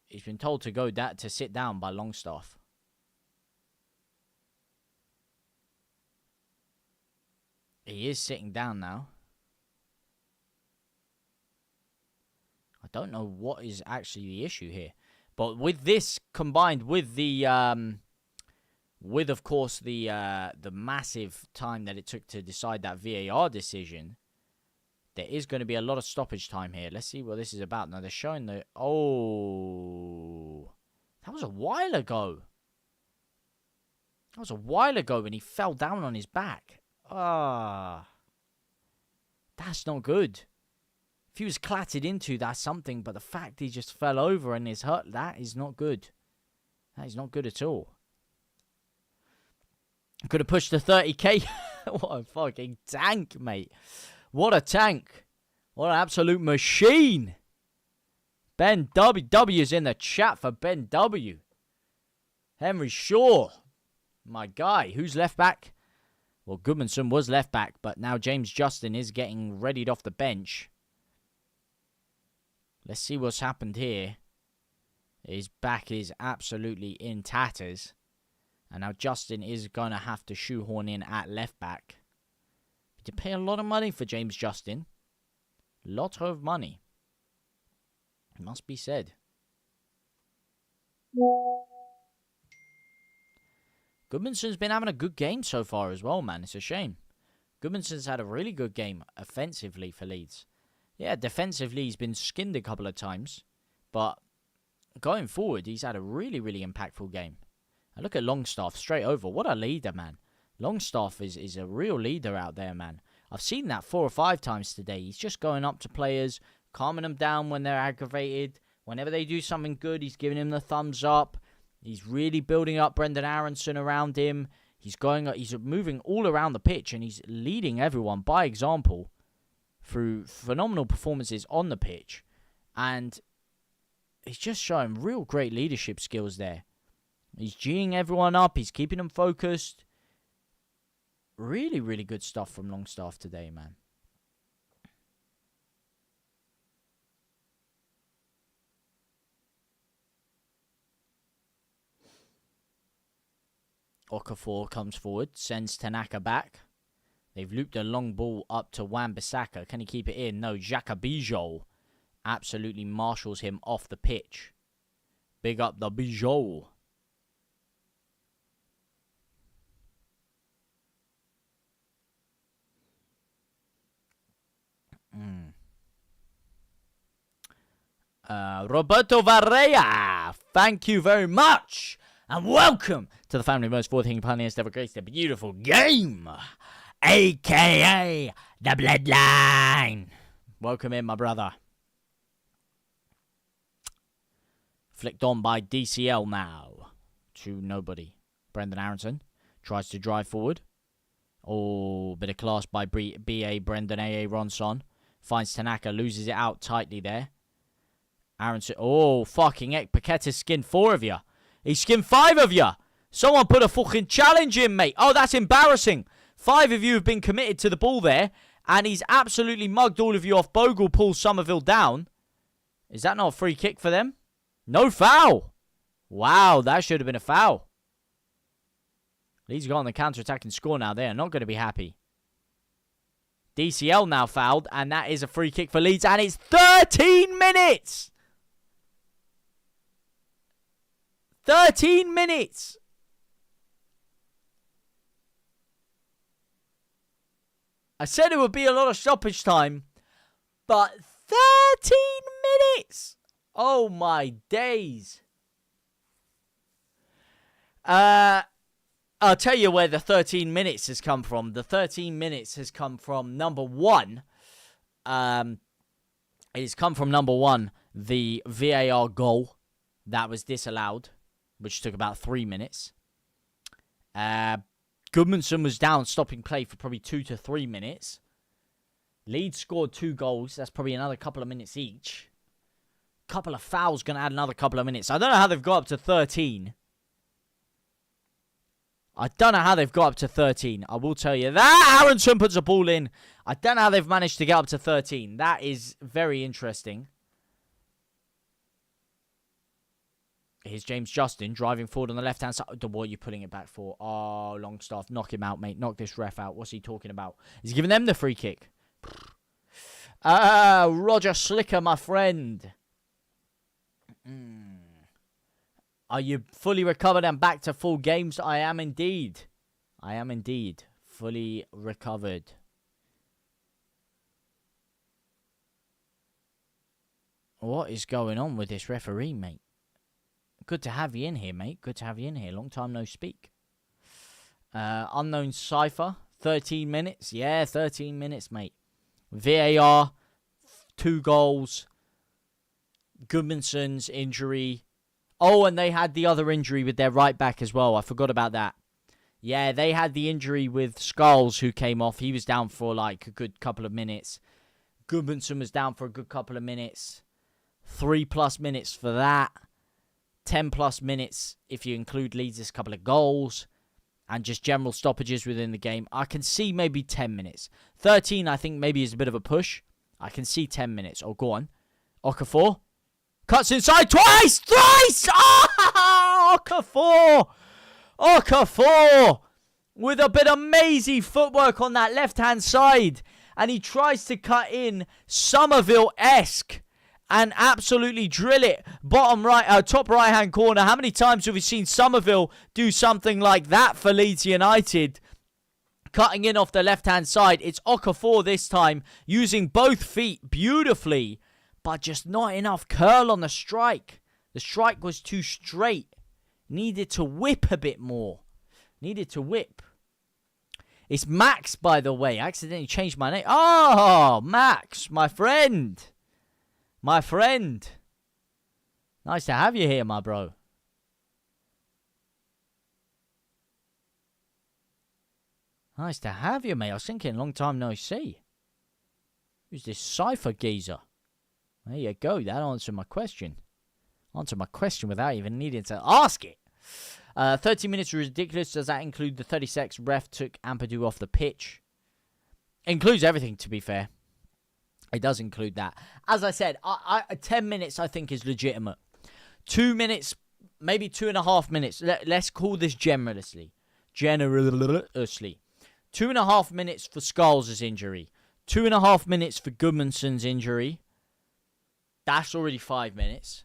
He's been told to sit down by Longstaff. He is sitting down now. I don't know what is actually the issue here. But with this combined with the of course the massive time that it took to decide that VAR decision, there is going to be a lot of stoppage time here. Let's see what this is about. Now they're showing the... Oh, that was a while ago. That was a while ago when he fell down on his back. Ah, that's not good. If he was clattered into, that's something. But the fact he just fell over and is hurt, that is not good. That is not good at all. Could have pushed the 30k. What a fucking tank, mate. What a tank. What an absolute machine. Ben W is in the chat for Ben W. Henry Shaw. My guy. Who's left back? Well, Goodmanson was left back, but now James Justin is getting readied off the bench. Let's see what's happened here. His back is absolutely in tatters. And now Justin is going to have to shoehorn in at left back. You pay a lot of money for James Justin. Lot of money. It must be said. Goodmanson's been having a good game so far as well, man. It's a shame. Goodmanson's had a really good game offensively for Leeds. Yeah, defensively he's been skinned a couple of times. But going forward, he's had a really, really impactful game. And look at Longstaff straight over. What a leader, man. Longstaff is a real leader out there, man. I've seen that 4 or 5 times today. He's just going up to players, calming them down when they're aggravated. Whenever they do something good, he's giving them the thumbs up. He's really building up Brendan Aronson around him. He's moving all around the pitch, and he's leading everyone by example through phenomenal performances on the pitch. And he's just showing real great leadership skills there. He's geeing everyone up. He's keeping them focused. Really, really good stuff from Longstaff today, man. Okafor comes forward, sends Tanaka back. They've looped a long ball up to Wan-Bissaka. Can he keep it in? No, Xhaka Bijol absolutely marshals him off the pitch. Big up the Bijol. Roberto Varela, thank you very much. And welcome to the family of most forward-thinking pioneers ever graced a beautiful game, a.k.a. the Bloodline. Welcome in, my brother. Flicked on by DCL now to nobody. Brendan Aronson tries to drive forward. Oh, bit of class by B.A. Brendan A.A. Ronson. Finds Tanaka, loses it out tightly there. Aronson, oh, fucking heck. Paqueta's skinned 4 of you. He skinned 5 of you. Someone put a fucking challenge in, mate. Oh, that's embarrassing. 5 of you have been committed to the ball there. And he's absolutely mugged all of you off. Bogle pulls Somerville down. Is that not a free kick for them? No foul. Wow, that should have been a foul. Leeds got on the counter-attack and score now. They are not going to be happy. DCL now fouled. And that is a free kick for Leeds. And it's 13 minutes. 13 minutes. I said it would be a lot of stoppage time, but 13 minutes. Oh my days. I'll tell you where the 13 minutes has come from. The 13 minutes has come from number 1. It has come from number 1, the VAR goal that was disallowed, which took about 3 minutes. Goodmanson was down, stopping play for probably 2 to 3 minutes. Leeds scored 2 goals. That's probably another couple of minutes each. Couple of fouls going to add another couple of minutes. I don't know how they've got up to 13. I don't know how they've got up to 13. I will tell you that. Aronson puts a ball in. I don't know how they've managed to get up to 13. That is very interesting. Here's James Justin driving forward on the left-hand side. What are you putting it back for? Oh, Longstaff. Knock him out, mate. Knock this ref out. What's he talking about? He's giving them the free kick. Roger Slicker, my friend. Are you fully recovered and back to full games? I am indeed. I am indeed fully recovered. What is going on with this referee, mate? Good to have you in here, mate. Good to have you in here. Long time no speak. Unknown Cypher. 13 minutes. Yeah, 13 minutes, mate. VAR. 2 goals. Goodmanson's injury. Oh, and they had the other injury with their right back as well. I forgot about that. Yeah, they had the injury with Skulls, who came off. He was down for like a good couple of minutes. Goodmanson was down for a good couple of minutes. 3+ minutes for that. 10+ minutes if you include Leeds' couple of goals. And just general stoppages within the game. I can see maybe 10 minutes. 13, I think, maybe is a bit of a push. I can see 10 minutes. Oh, go on. Okafor. Cuts inside twice! Thrice! Oh, Okafor! Okafor! With a bit of mazy footwork on that left-hand side. And he tries to cut in Somerville-esque and absolutely drill it. Bottom right, top right-hand corner. How many times have we seen Somerville do something like that for Leeds United? Cutting in off the left-hand side. It's Okafor this time, using both feet beautifully, but just not enough curl on the strike. The strike was too straight. Needed to whip a bit more. Needed to whip. It's Max, by the way. I accidentally changed my name. Oh, Max, my friend. My friend. Nice to have you here, my bro. Nice to have you, mate. I was thinking, long time no see. Who's this Cypher geezer? There you go. That answered my question. Answered my question without even needing to ask it. 30 minutes is ridiculous. Does that include the 30 seconds ref took Ampadu off the pitch? Includes everything, to be fair. It does include that. As I said, 10 minutes I think is legitimate. 2 minutes, maybe 2.5 minutes. Let's call this generously. 2.5 minutes for Scholes' injury. 2.5 minutes for Gudmundsson's injury. That's already 5 minutes.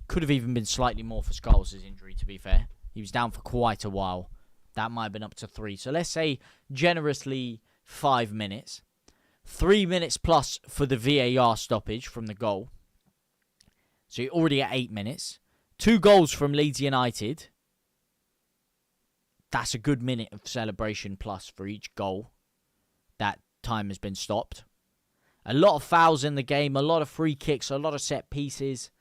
Could have even been slightly more for Scholes' injury, to be fair. He was down for quite a while. That might have been up to 3. So let's say generously 5 minutes. 3 minutes plus for the VAR stoppage from the goal. So you're already at 8 minutes. 2 goals from Leeds United. That's a good minute of celebration plus for each goal. That time has been stopped. A lot of fouls in the game. A lot of free kicks. A lot of set pieces.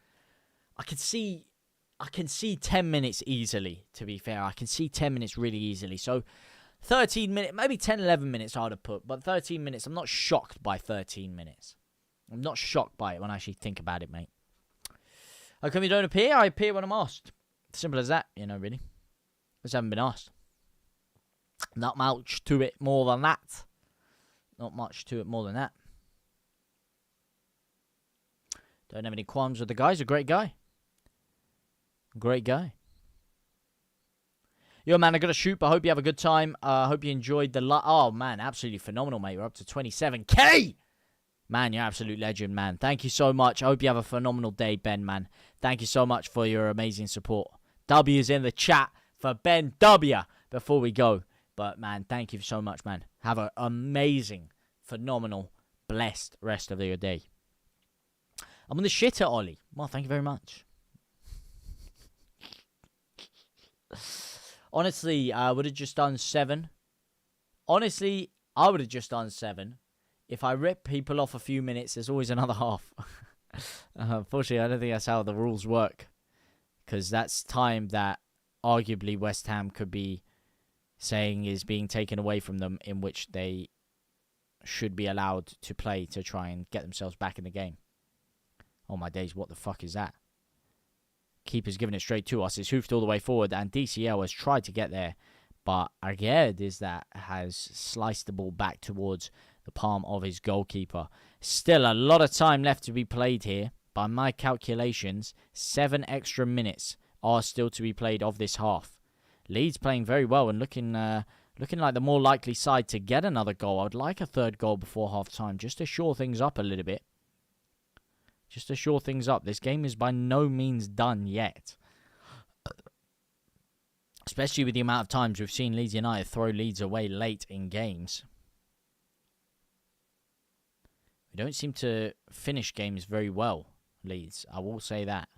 I can see 10 minutes easily, to be fair. I can see 10 minutes really easily. So 13 minutes, maybe 10, 11 minutes I would have put. But 13 minutes, I'm not shocked by 13 minutes. I'm not shocked by it when I actually think about it, mate. How come you don't appear? I appear when I'm asked. Simple as that, really. Just haven't been asked. Not much to it more than that. Not much to it more than that. Don't have any qualms with the guy. He's a great guy. Great guy. Yo, man, I got to shoot, but I hope you have a good time. I hope you enjoyed the... Oh, man, absolutely phenomenal, mate. We're up to 27K. Man, you're an absolute legend, man. Thank you so much. I hope you have a phenomenal day, Ben, man. Thank you so much for your amazing support. W's in the chat for Ben W. before we go. But, man, thank you so much, man. Have an amazing, phenomenal, blessed rest of your day. I'm on the shitter, Ollie. Well, thank you very much. Honestly, I would have just done 7. Honestly, I would have just done 7. If I rip people off a few minutes, there's always another half. Unfortunately, I don't think that's how the rules work. Because that's time that arguably West Ham could be saying is being taken away from them, in which they should be allowed to play to try and get themselves back in the game. Oh my days, what the fuck is that? Keeper's giving it straight to us. It's hoofed all the way forward, and DCL has tried to get there, but Arguedes has sliced the ball back towards the palm of his goalkeeper. Still a lot of time left to be played here. By my calculations, 7 extra minutes are still to be played of this half. Leeds playing very well and looking like the more likely side to get another goal. I would like a third goal before half-time, just to shore things up a little bit. Just to shore things up. This game is by no means done yet. Especially with the amount of times we've seen Leeds United throw leads away late in games. We don't seem to finish games very well, Leeds. I will say that.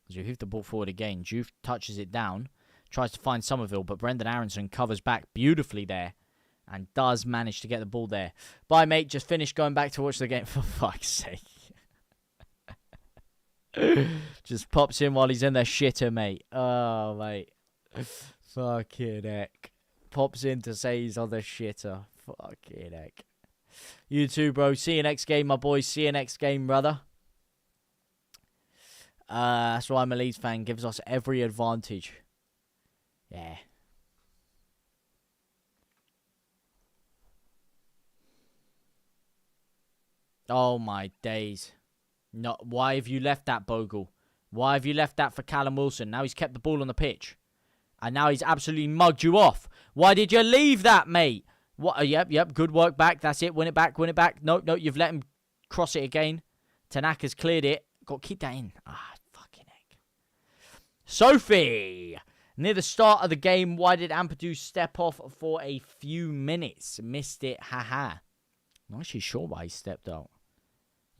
As we hoof the ball forward again. Juve touches it down. Tries to find Somerville, but Brendan Aronson covers back beautifully there. And does manage to get the ball there. Bye, mate. Just finished going back to watch the game. For fuck's sake. Just pops in while he's in the shitter, mate. Oh, mate. Fucking heck. Pops in to say he's on the shitter. Fucking heck. You too, bro. See you next game, my boys. See you next game, brother. That's why I'm a Leeds fan. Gives us every advantage. Yeah. Oh, my days. No, why have you left that, Bogle? Why have you left that for Callum Wilson? Now he's kept the ball on the pitch. And now he's absolutely mugged you off. Why did you leave that, mate? What? Yep. Good work back. That's it. Win it back. No, you've let him cross it again. Tanaka's cleared it. Got to keep that in. Fucking heck. Sophie! Near the start of the game, why did Ampadu step off for a few minutes? Missed it. Haha. Not actually sure why he stepped out.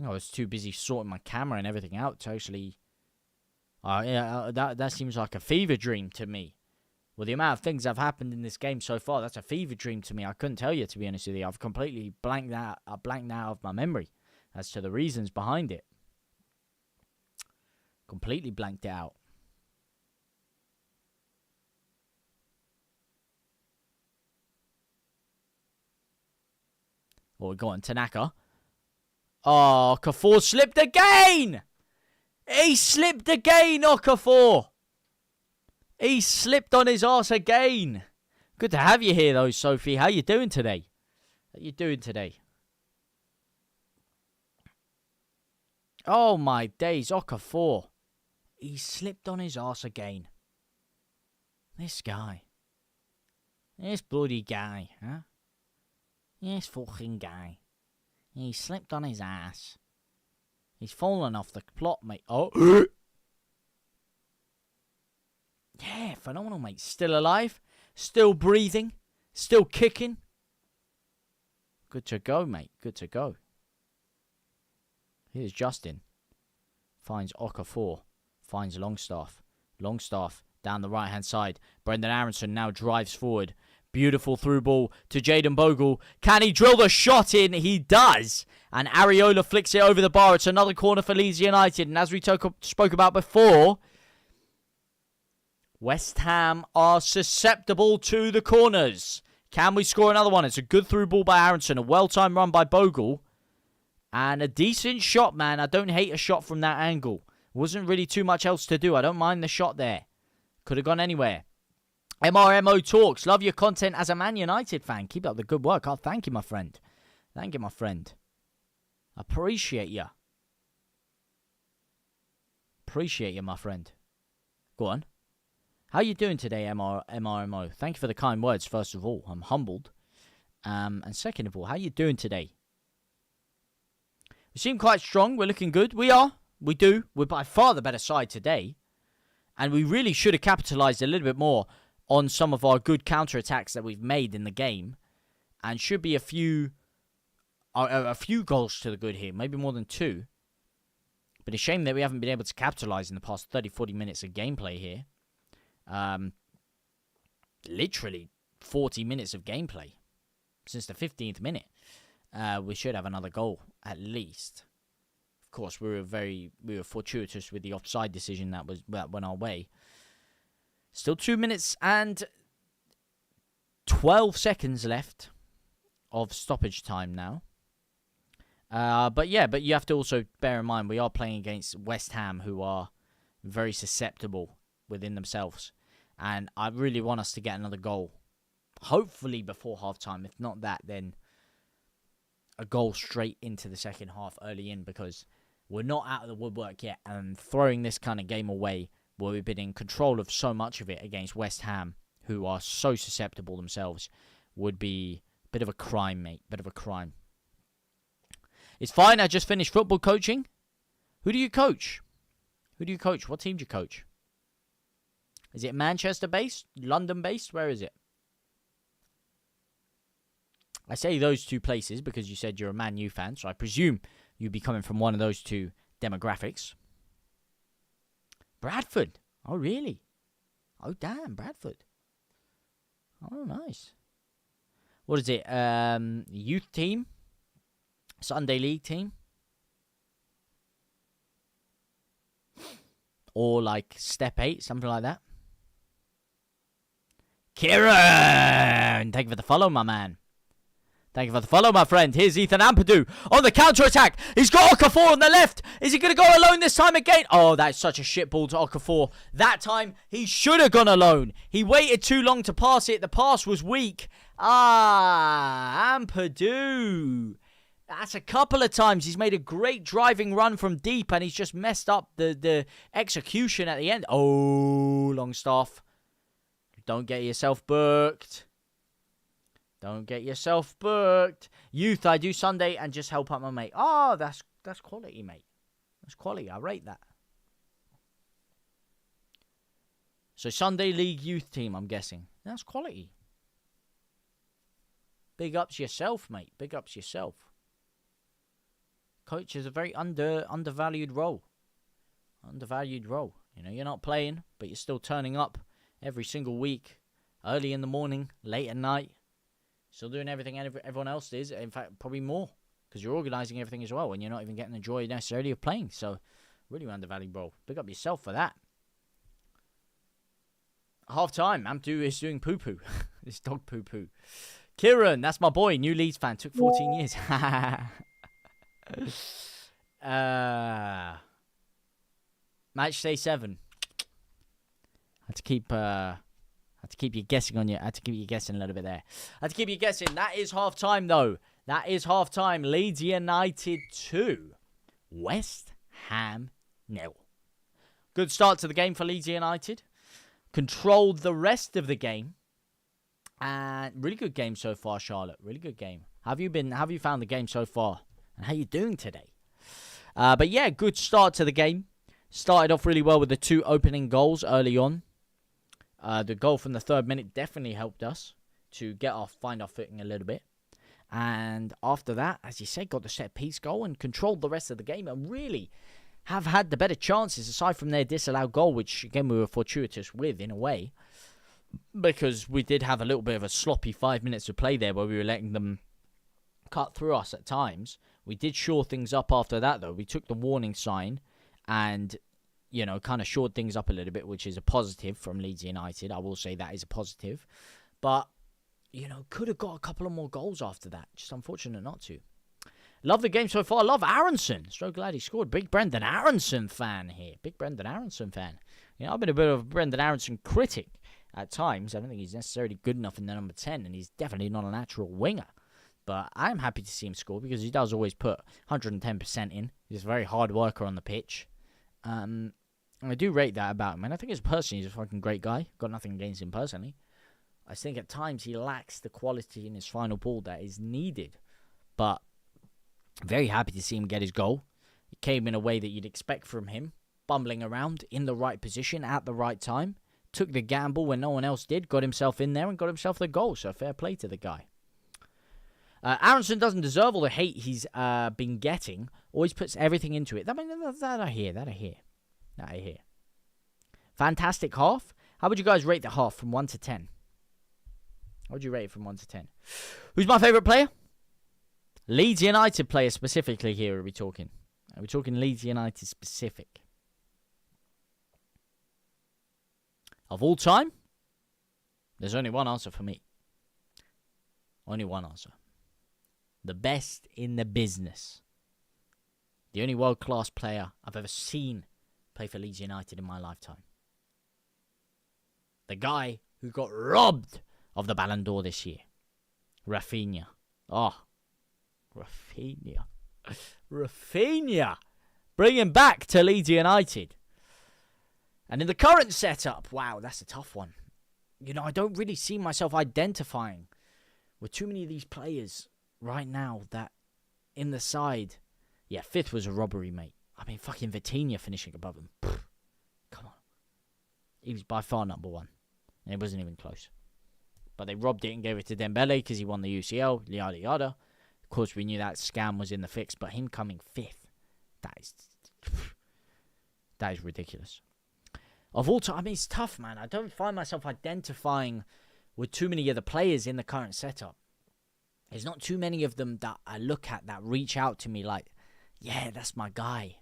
I was too busy sorting my camera and everything out to actually... that seems like a fever dream to me. Well, the amount of things that have happened in this game so far, that's a fever dream to me. I couldn't tell you, to be honest with you. I've completely blanked that out of my memory as to the reasons behind it. Completely blanked it out. Oh, we got on Tanaka. Oh, Okafor slipped again! He slipped again, Okafor! He slipped on his arse again. Good to have you here, though, Sophie. How you doing today? Oh, my days. Okafor. He slipped on his arse again. This guy. This bloody guy, huh? This fucking guy. He slipped on his ass. He's fallen off the plot, mate. Oh. Yeah, phenomenal, mate. Still alive. Still breathing. Still kicking. Good to go, mate. Good to go. Here's Justin. Finds Okafor. Finds Longstaff. Longstaff down the right-hand side. Brendan Aronson now drives forward. Beautiful through ball to Jayden Bogle. Can he drill the shot in? He does. And Areola flicks it over the bar. It's another corner for Leeds United. And as we spoke about before, West Ham are susceptible to the corners. Can we score another one? It's a good through ball by Aronson. A well-timed run by Bogle. And a decent shot, man. I don't hate a shot from that angle. Wasn't really too much else to do. I don't mind the shot there. Could have gone anywhere. MRMO Talks. Love your content as a Man United fan. Keep up the good work. Oh, thank you, my friend. Thank you, my friend. Appreciate you. Appreciate you, my friend. Go on. How you doing today, MRMO? Thank you for the kind words, first of all. I'm humbled. And second of all, how you doing today? We seem quite strong. We're looking good. We are. We do. We're by far the better side today. And we really should have capitalized a little bit more on some of our good counter-attacks that we've made in the game. And should be a few goals to the good here. Maybe more than 2. But a shame that we haven't been able to capitalize in the past 30-40 minutes of gameplay here. Literally 40 minutes of gameplay. Since the 15th minute. We should have another goal, at least. Of course, we were fortuitous with the offside decision that went our way. Still 2 minutes and 12 seconds left of stoppage time now. But you have to also bear in mind we are playing against West Ham, who are very susceptible within themselves. And I really want us to get another goal. Hopefully before half-time. If not that, then a goal straight into the second half early in, because we're not out of the woodwork yet. And throwing this kind of game away, where we've been in control of so much of it against West Ham, who are so susceptible themselves, would be a bit of a crime, mate. Bit of a crime. It's fine. I just finished football coaching. Who do you coach? What team do you coach? Is it Manchester-based? London-based? Where is it? I say those two places because you said you're a Man U fan, so I presume you'd be coming from one of those two demographics. Bradford. Oh, really? Oh, damn, Bradford. Oh, nice. What is it? Youth team? Sunday League team? Or like Step 8, something like that? Kieran! Thank you for the follow, my man. Thank you for the follow, my friend. Here's Ethan Ampadu on the counter-attack. He's got Okafor on the left. Is he going to go alone this time again? Oh, that's such a shit ball to Okafor. That time, he should have gone alone. He waited too long to pass it. The pass was weak. Ampadu. That's a couple of times. He's made a great driving run from deep, and he's just messed up the execution at the end. Oh, Longstaff. Don't get yourself booked. Don't get yourself booked. Youth, I do Sunday and just help out my mate. Oh, that's quality, mate. That's quality. I rate that. So Sunday League youth team, I'm guessing. That's quality. Big ups yourself, mate. Big ups yourself. Coach is a very undervalued role. Undervalued role. You know, you're not playing, but you're still turning up every single week. Early in the morning, late at night. Still doing everything everyone else is. In fact, probably more. Because you're organising everything as well. And you're not even getting the joy necessarily of playing. So, really undervalued role. Big up yourself for that. Half time. Amtu is doing poo-poo. This dog poo-poo. Kieran, that's my boy. New Leeds fan. Took 14 years. Match day 7. Had to keep you guessing on you. I had to keep you guessing a little bit there. I had to keep you guessing. That is half time though. That is half time. Leeds United 2. West Ham 0. Good start to the game for Leeds United. Controlled the rest of the game. And really good game so far, Charlotte. Really good game. How have you found the game so far? And how you doing today? But yeah, good start to the game. Started off really well with the 2 opening goals early on. The goal from the 3rd minute definitely helped us to find our footing a little bit. And after that, as you said, got the set-piece goal and controlled the rest of the game and really have had the better chances aside from their disallowed goal, which again we were fortuitous with in a way. Because we did have a little bit of a sloppy 5 minutes to play there where we were letting them cut through us at times. We did shore things up after that, though. We took the warning sign and, you know, kind of shored things up a little bit, which is a positive from Leeds United. I will say that is a positive. But, you know, could have got a couple of more goals after that. Just unfortunate not to. Love the game so far. Love Aronson. So glad he scored. Big Brendan Aronson fan here. Big Brendan Aronson fan. You know, I've been a bit of a Brendan Aronson critic at times. I don't think he's necessarily good enough in the number 10, and he's definitely not a natural winger. But I'm happy to see him score because he does always put 110% in. He's a very hard worker on the pitch. And I do rate that about him. And I think as a person, he's a fucking great guy. Got nothing against him personally. I think at times he lacks the quality in his final ball that is needed. But very happy to see him get his goal. It came in a way that you'd expect from him. Bumbling around in the right position at the right time. Took the gamble when no one else did. Got himself in there and got himself the goal. So fair play to the guy. Aronson doesn't deserve all the hate he's been getting. Always puts everything into it. That I hear. Fantastic half. How would you guys rate the half from 1 to 10? How would you rate it from 1 to 10? Who's my favourite player? Leeds United player specifically here are we talking? Are we talking Leeds United specific? Of all time? There's only one answer for me. Only one answer. The best in the business. The only world-class player I've ever seen play for Leeds United in my lifetime. The guy who got robbed of the Ballon d'Or this year. Rafinha. Oh. Rafinha. Rafinha. Bring him back to Leeds United. And in the current setup, wow, that's a tough one. You know, I don't really see myself identifying with too many of these players right now that in the side. Yeah, 5th was a robbery, mate. I mean, fucking Vitinha finishing above him. Pfft, come on. He was by far number 1. And it wasn't even close. But they robbed it and gave it to Dembele because he won the UCL. Yada, yada. Of course, we knew that scam was in the fix. But him coming 5th, that is ridiculous. Of all time, I mean, it's tough, man. I don't find myself identifying with too many of the players in the current setup. There's not too many of them that I look at that reach out to me like, yeah, that's my guy.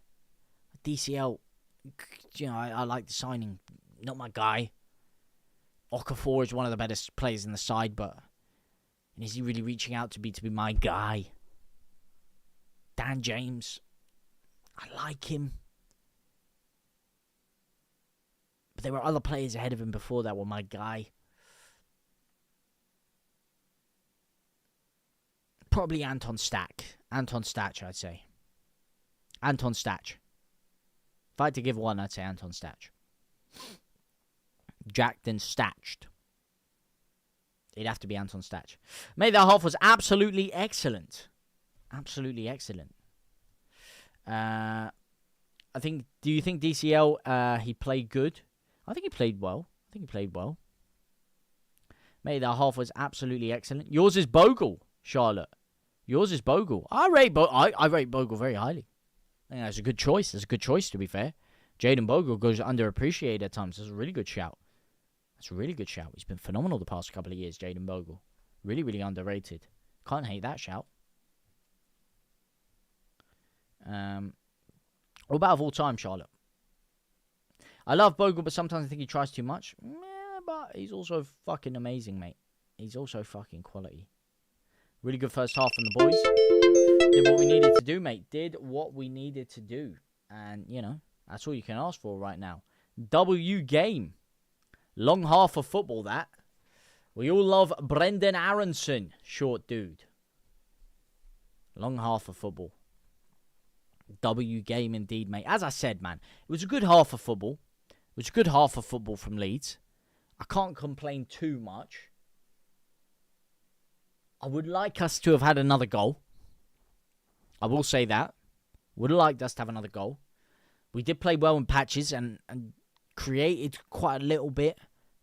DCL, you know, I like the signing. Not my guy. Okafor is one of the better players in the side, but is he really reaching out to be my guy? Dan James, I like him. But there were other players ahead of him before that were my guy. Probably Anton Stack. Anton Stach, I'd say. Anton Stach. If I had to give one, I'd say Anton Stach. Jacked and Statched. It'd have to be Anton Stach. Mate, that half was absolutely excellent. Absolutely excellent. Do you think DCL, he played good? I think he played well. Mate, that half was absolutely excellent. Yours is Bogle, Charlotte. Yours is Bogle. I rate Bogle very highly. I think that's a good choice. That's a good choice, to be fair. Jaden Bogle goes underappreciated at times. That's a really good shout. He's been phenomenal the past couple of years, Jaden Bogle. Really, really underrated. Can't hate that shout. What about of all time, Charlotte? I love Bogle, but sometimes I think he tries too much. Yeah, but he's also fucking amazing, mate. He's also fucking quality. Really good first half from the boys. Did what we needed to do, mate. Did what we needed to do. And, you know, that's all you can ask for right now. W game. Long half of football, that. We all love Brendan Aronson. Short dude. Long half of football. W game indeed, mate. As I said, man, it was a good half of football. It was a good half of football from Leeds. I can't complain too much. I would like us to have had another goal. I will say that. Would have liked us to have another goal. We did play well in patches and created quite a little bit.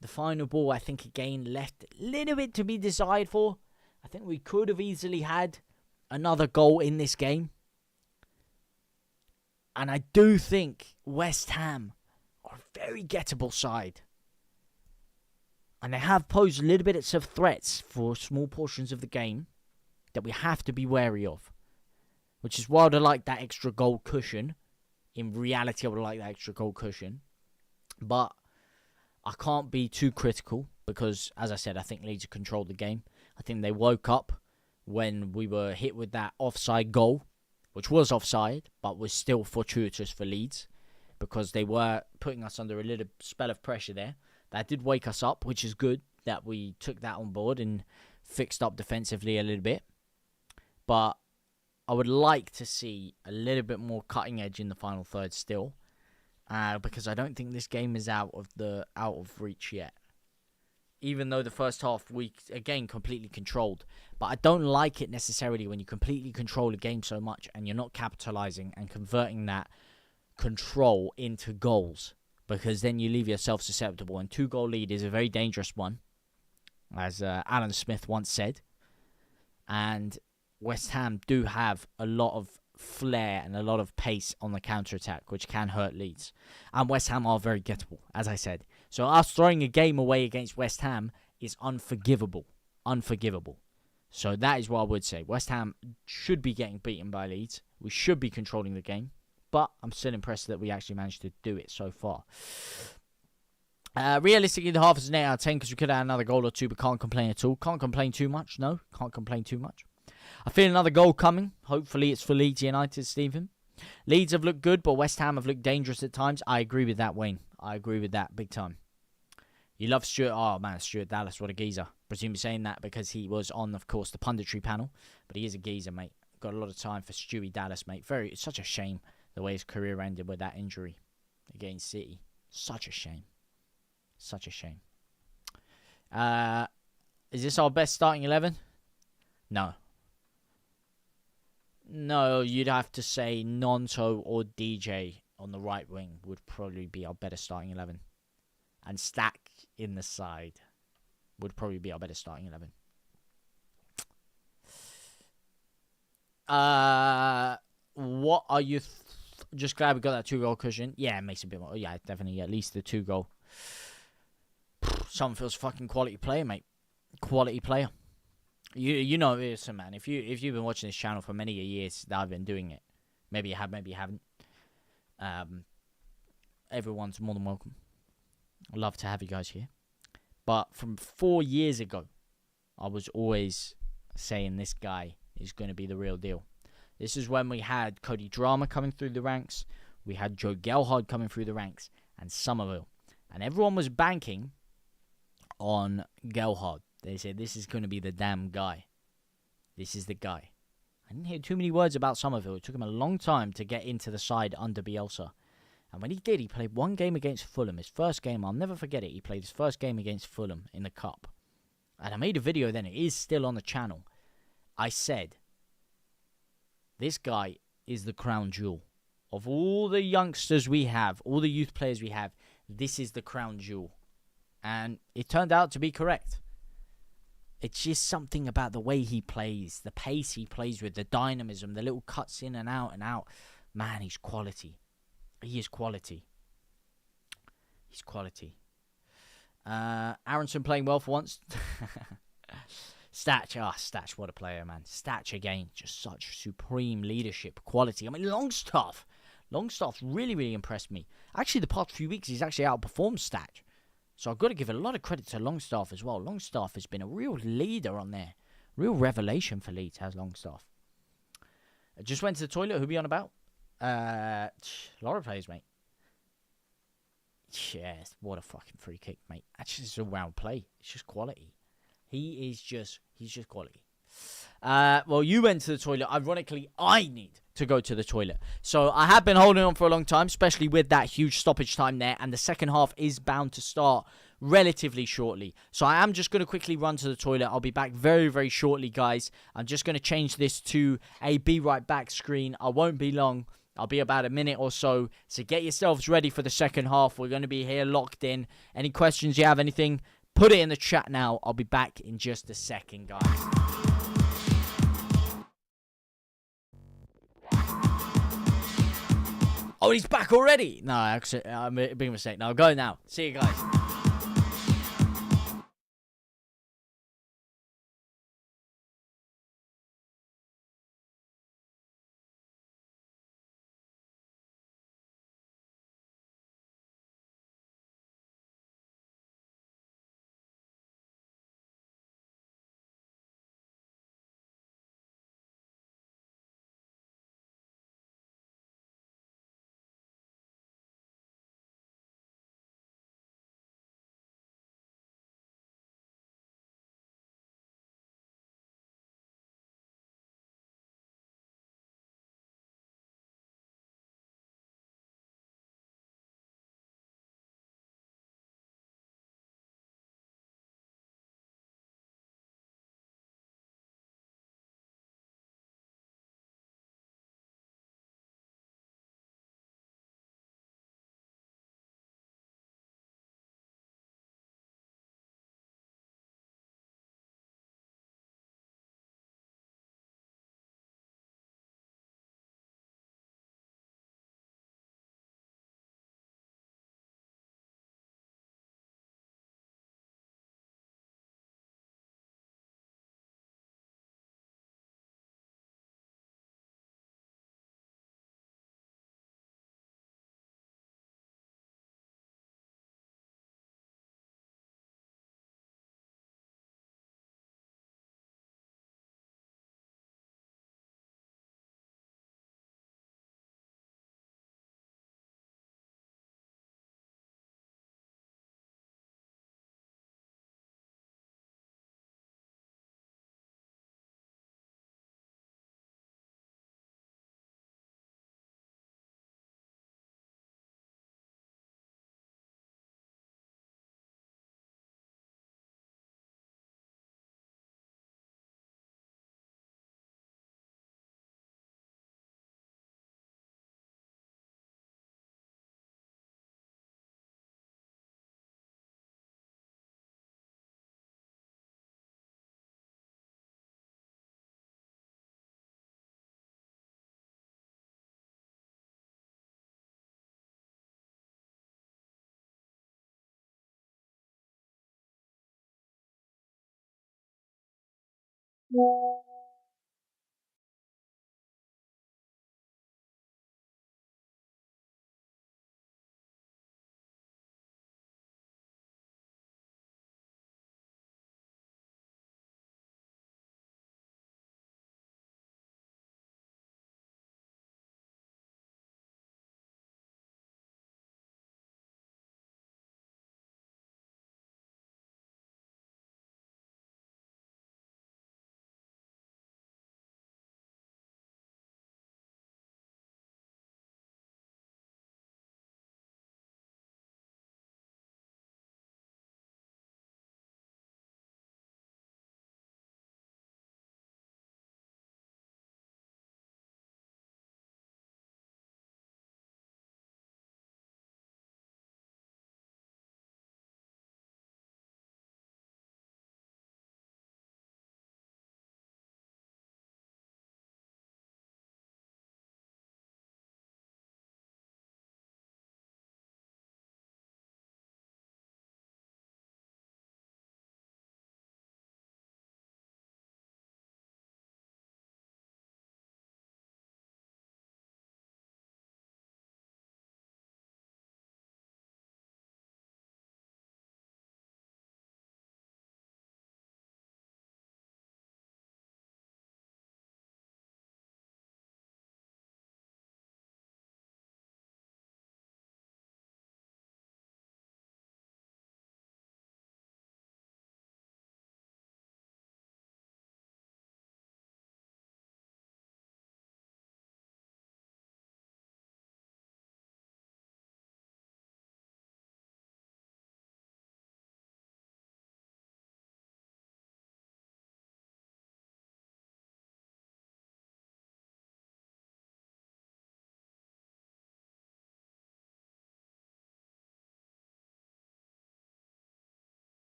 The final ball, I think, again, left a little bit to be desired for. I think we could have easily had another goal in this game. And I do think West Ham are a very gettable side. And they have posed a little bit of threats for small portions of the game that we have to be wary of. Which is why I would like that extra goal cushion. In reality, I would like that extra goal cushion. But I can't be too critical because, as I said, I think Leeds controlled the game. I think they woke up when we were hit with that offside goal, which was offside, but was still fortuitous for Leeds because they were putting us under a little spell of pressure there. That did wake us up, which is good that we took that on board and fixed up defensively a little bit. But I would like to see a little bit more cutting edge in the final third still, because I don't think this game is out of reach yet. Even though the first half we again completely controlled, but I don't like it necessarily when you completely control a game so much and you're not capitalizing and converting that control into goals, because then you leave yourself susceptible. And 2-goal lead is a very dangerous one, as Alan Smith once said. And West Ham do have a lot of flair and a lot of pace on the counter-attack, which can hurt Leeds. And West Ham are very gettable, as I said. So us throwing a game away against West Ham is unforgivable. Unforgivable. So that is what I would say. West Ham should be getting beaten by Leeds. We should be controlling the game. But I'm still impressed that we actually managed to do it so far. Realistically, the half is an 8 out of 10 because we could have had another goal or two, but can't complain at all. Can't complain too much. No, can't complain too much. I feel another goal coming. Hopefully it's for Leeds United, Stephen. Leeds have looked good, but West Ham have looked dangerous at times. I agree with that, Wayne. I agree with that big time. You love Stuart. Oh, man, Stuart Dallas, what a geezer. Presume you're saying that because he was on, of course, the punditry panel. But he is a geezer, mate. Got a lot of time for Stewie Dallas, mate. It's such a shame the way his career ended with that injury against City. Such a shame. Such a shame. Is this our best starting 11? No. No, you'd have to say Nonto or DJ on the right wing would probably be our better starting 11. And Stack in the side would probably be our better starting 11. What are you... Just glad we got that 2-goal cushion. Yeah, it makes a bit more... Yeah, definitely at least the 2-goal. Someone feels fucking quality player, mate. Quality player. You know, listen, man. If you've been watching this channel for many years that I've been doing it, maybe you have, maybe you haven't. Everyone's more than welcome. I'd love to have you guys here. But from 4 years ago, I was always saying this guy is going to be the real deal. This is when we had Cody Drama coming through the ranks. We had Joe Gelhard coming through the ranks. And Somerville. And everyone was banking on Gelhard. They said, this is going to be the damn guy. This is the guy. I didn't hear too many words about Somerville. It took him a long time to get into the side under Bielsa. And when he did, he played one game against Fulham. His first game, I'll never forget it. He played his first game against Fulham in the Cup. And I made a video then. It is still on the channel. I said, this guy is the crown jewel. Of all the youngsters we have, all the youth players we have, this is the crown jewel. And it turned out to be correct. It's just something about the way he plays, the pace he plays with, the dynamism, the little cuts in and out and out. Man, he's quality. He is quality. He's quality. Aronson playing well for once. Statch, what a player, man. Statch again, just such supreme leadership quality. I mean, Longstaff's really, really impressed me. Actually, the past few weeks, he's actually outperformed Statch. So I've got to give a lot of credit to Longstaff as well. Longstaff has been a real leader on there. Real revelation for Leeds, has Longstaff. I just went to the toilet. Who be on about? A lot of players, mate. Yes, what a fucking free kick, mate. Actually, it's a round play. It's just quality. He's just quality. Well, you went to the toilet. Ironically, I need to go to the toilet. So I have been holding on for a long time, especially with that huge stoppage time there. And the second half is bound to start relatively shortly. So I am just going to quickly run to the toilet. I'll be back very, very shortly, guys. I'm just going to change this to a be right back screen. I won't be long. I'll be about a minute or so. So get yourselves ready for the second half. We're going to be here locked in. Any questions you have, anything, put it in the chat now. I'll be back in just a second, guys. Oh, he's back already? No, actually, I'm a big mistake. No, go now. See you guys.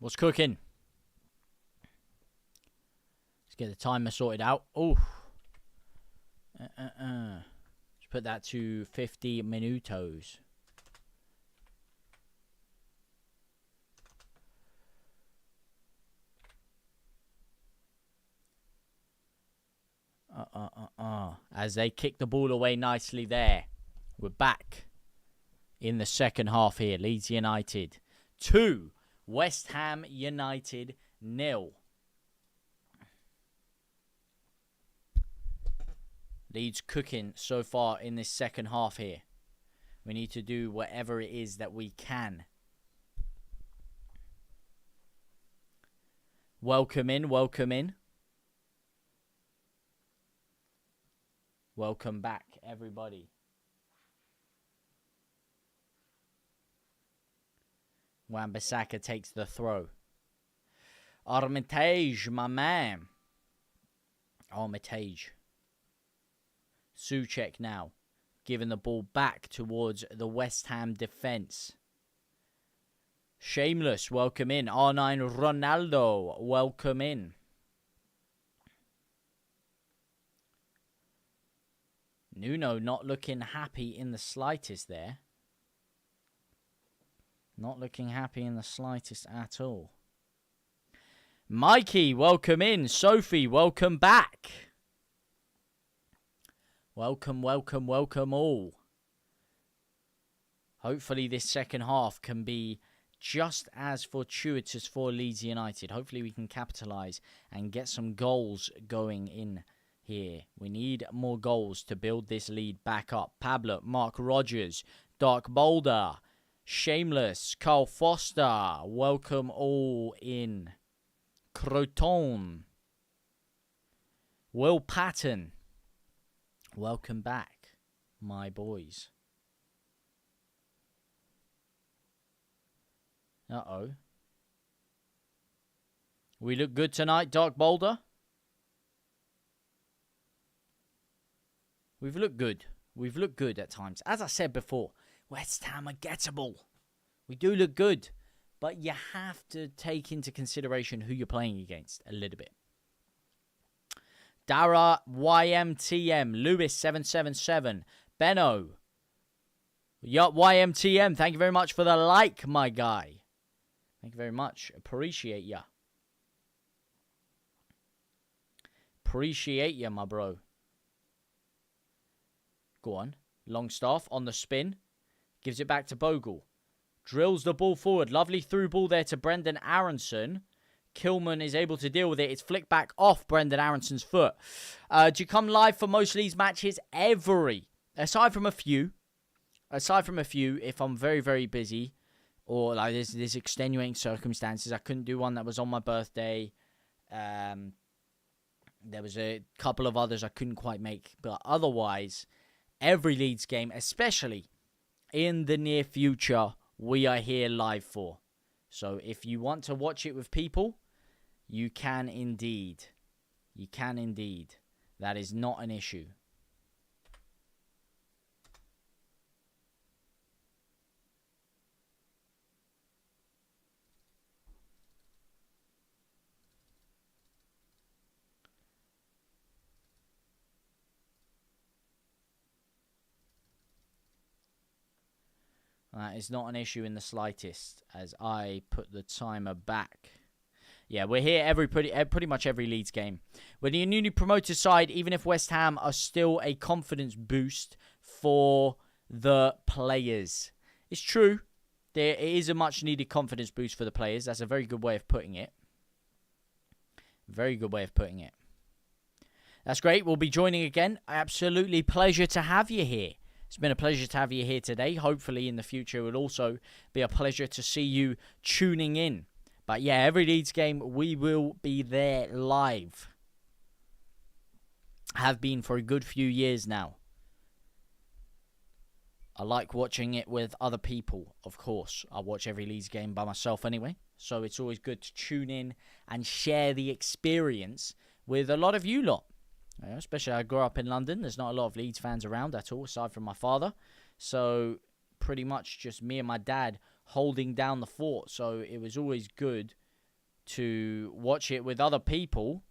What's cooking? Let's get the timer sorted out. Oh. Let's put that to 50 minutos. As they kick the ball away nicely there. We're back in the second half here. Leeds United 2. West Ham United 0. Leeds cooking so far in this second half here. We need to do whatever it is that we can. Welcome in, welcome in. Welcome back, everybody. Wan-Bissaka takes the throw. Armitage, my man. Armitage. Souček now, giving the ball back towards the West Ham defence. Shameless, welcome in. R9 Ronaldo, welcome in. Nuno not looking happy in the slightest there. Not looking happy in the slightest at all. Mikey, welcome in. Sophie, welcome back. Welcome, welcome, welcome all. Hopefully this second half can be just as fortuitous for Leeds United. Hopefully we can capitalise and get some goals going in here. We need more goals to build this lead back up. Pablo, Mark Rogers, Dark Boulder, Shameless, Carl Foster, welcome all in. Croton, Will Patton, welcome back, my boys. Uh-oh. We look good tonight, Dark Boulder. We've looked good. We've looked good at times. As I said before, West Ham are gettable. We do look good. But you have to take into consideration who you're playing against a little bit. Dara YMTM. Lewis777. Benno. Yup, YMTM. Thank you very much for the like, my guy. Thank you very much. Appreciate ya. Appreciate ya, my bro. Go on. Longstaff on the spin. Gives it back to Bogle. Drills the ball forward. Lovely through ball there to Brendan Aronson. Kilman is able to deal with it. It's flicked back off Brendan Aronson's foot. Do you come live for most of these matches? Every. Aside from a few, if I'm very, very busy or like there's extenuating circumstances. I couldn't do one that was on my birthday. There was a couple of others I couldn't quite make. But otherwise, every Leeds game, especially in the near future, we are here live for. So if you want to watch it with people, you can indeed. You can indeed. That is not an issue. That is not an issue in the slightest, as I put the timer back. Yeah, we're here pretty much every Leeds game. We're the newly promoted side, even if West Ham are still a confidence boost for the players. It's true. There is a much-needed confidence boost for the players. That's a very good way of putting it. Very good way of putting it. That's great. We'll be joining again. Absolutely pleasure to have you here. It's been a pleasure to have you here today. Hopefully in the future it will also be a pleasure to see you tuning in. But yeah, every Leeds game we will be there live. Have been for a good few years now. I like watching it with other people, of course. I watch every Leeds game by myself anyway. So it's always good to tune in and share the experience with a lot of you lot. Especially I grew up in London. There's not a lot of Leeds fans around at all, aside from my father. So pretty much just me and my dad holding down the fort. So it was always good to watch it with other people.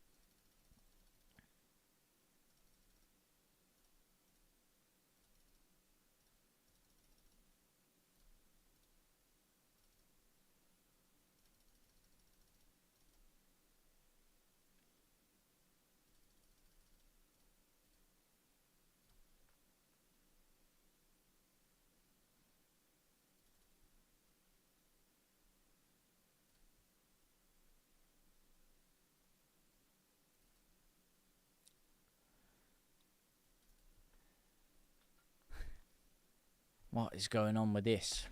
What is going on with this?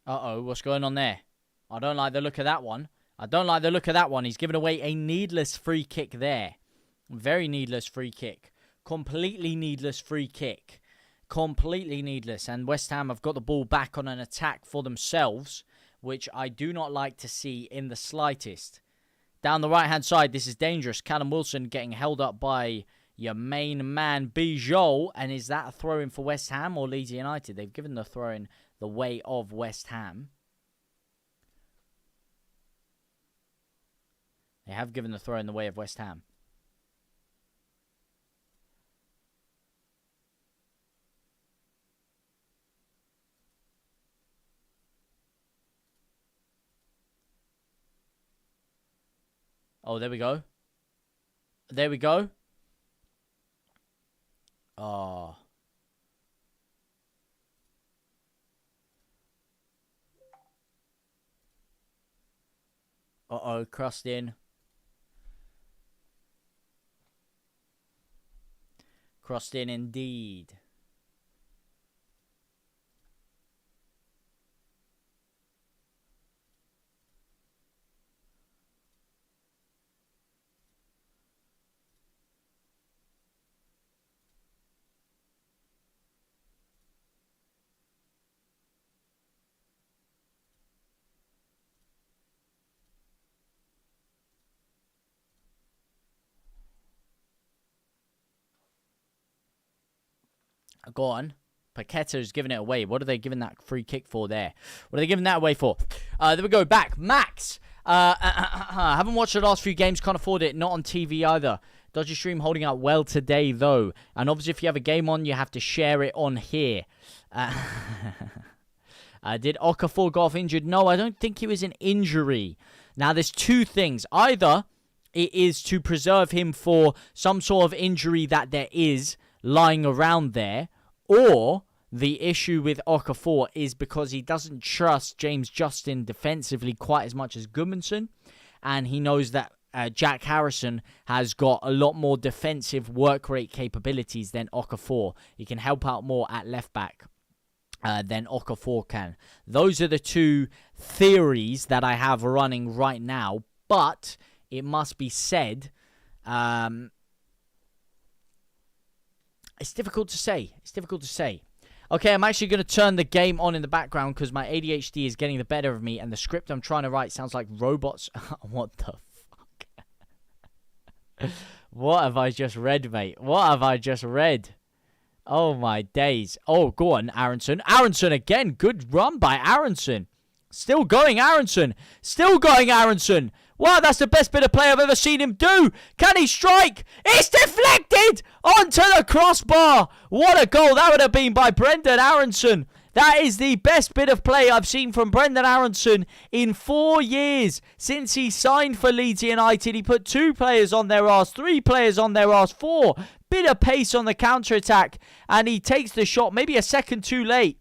Uh-oh, what's going on there? I don't like the look of that one. I don't like the look of that one. He's given away a needless free kick there. Very needless free kick. Completely needless free kick. Completely needless. And West Ham have got the ball back on an attack for themselves, which I do not like to see in the slightest. Down the right-hand side, this is dangerous. Callum Wilson getting held up by your main man, Bijol. And is that a throw-in for West Ham or Leeds United? They've given the throw-in the way of West Ham. They have given the throw in the way of West Ham. Oh, there we go. There we go. Oh. Uh-oh, crossed in. Crossed in indeed. Go on. Paqueta's giving it away. What are they giving that free kick for there? What are they giving that away for? There we go. Back. Max. I haven't watched the last few games. Can't afford it. Not on TV either. Dodgy Stream holding out well today, though. And obviously, if you have a game on, you have to share it on here. Did Okafor go off injured? No, I don't think it was an injury. Now, there's two things. Either it is to preserve him for some sort of injury that there is lying around there, or the issue with Okafor is because he doesn't trust James Justin defensively quite as much as Gudmundsson, and he knows that Jack Harrison has got a lot more defensive work rate capabilities than Okafor. He can help out more at left back than Okafor can. Those are the two theories that I have running right now, but it must be said, it's difficult to say. It's difficult to say. Okay, I'm actually going to turn the game on in the background because my ADHD is getting the better of me and the script I'm trying to write sounds like robots. What the fuck? What have I just read, mate? What have I just read? Oh, my days. Oh, go on, Aronson. Aronson again. Good run by Aronson. Still going, Aronson. Still going, Aronson. Wow, that's the best bit of play I've ever seen him do. Can he strike? It's deflected onto the crossbar. What a goal that would have been by Brendan Aronson. That is the best bit of play I've seen from Brendan Aronson in 4 years since he signed for Leeds United. He put 2 players on their arse, 3 players on their arse, 4. Bit of pace on the counter-attack, and he takes the shot maybe a second too late.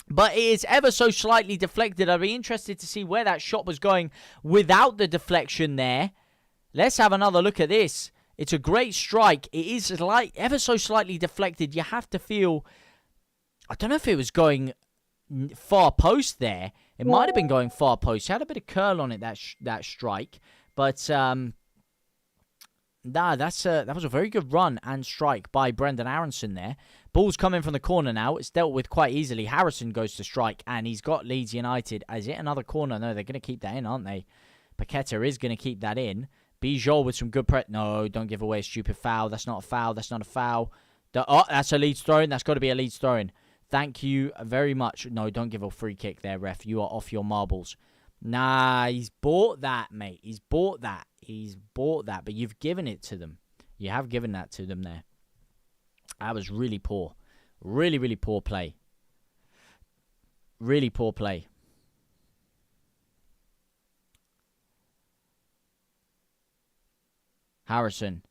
But it is ever so slightly deflected. I'd be interested to see where that shot was going without the deflection there. Let's have another look at this. It's a great strike. It is like ever so slightly deflected. You have to feel... I don't know if it was going far post there. It might have been going far post. It had a bit of curl on it, that strike. But, nah, that was a very good run and strike by Brendan Aronson there. Ball's coming from the corner now. It's dealt with quite easily. Harrison goes to strike, and he's got Leeds United. Is it another corner? No, they're going to keep that in, aren't they? Paqueta is going to keep that in. Bijol with some good press. No, don't give away a stupid foul. That's not a foul. That's not a foul. Oh, that's a Leeds throw-in. That's got to be a Leeds throw-in. Thank you very much. No, don't give a free kick there, ref. You are off your marbles. Nah, he's bought that, mate. He's bought that. He's bought that. But you've given it to them. You have given that to them there. That was really poor. Really, really poor play. Really poor play. Harrison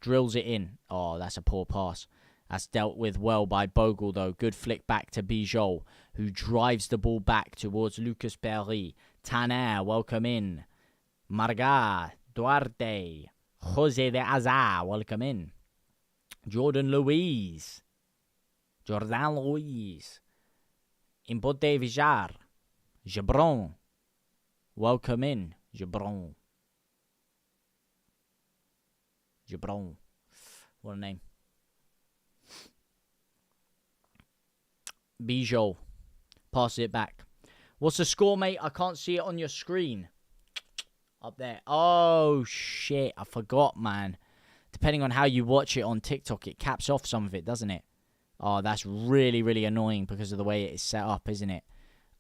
drills it in. Oh, that's a poor pass. That's dealt with well by Bogle, though. Good flick back to Bijol, who drives the ball back towards Lucas Perry. Tanner, welcome in. Marga, Duarte, Jose de Azar, welcome in. Jordan Luiz. Impote Vijar. Jabron, welcome in. Jabron. What a name. Bijol. Pass it back. What's the score, mate? I can't see it on your screen. Up there. Oh, shit. I forgot, man. Depending on how you watch it on TikTok, it caps off some of it, doesn't it? Oh, that's really, really annoying because of the way it is set up, isn't it?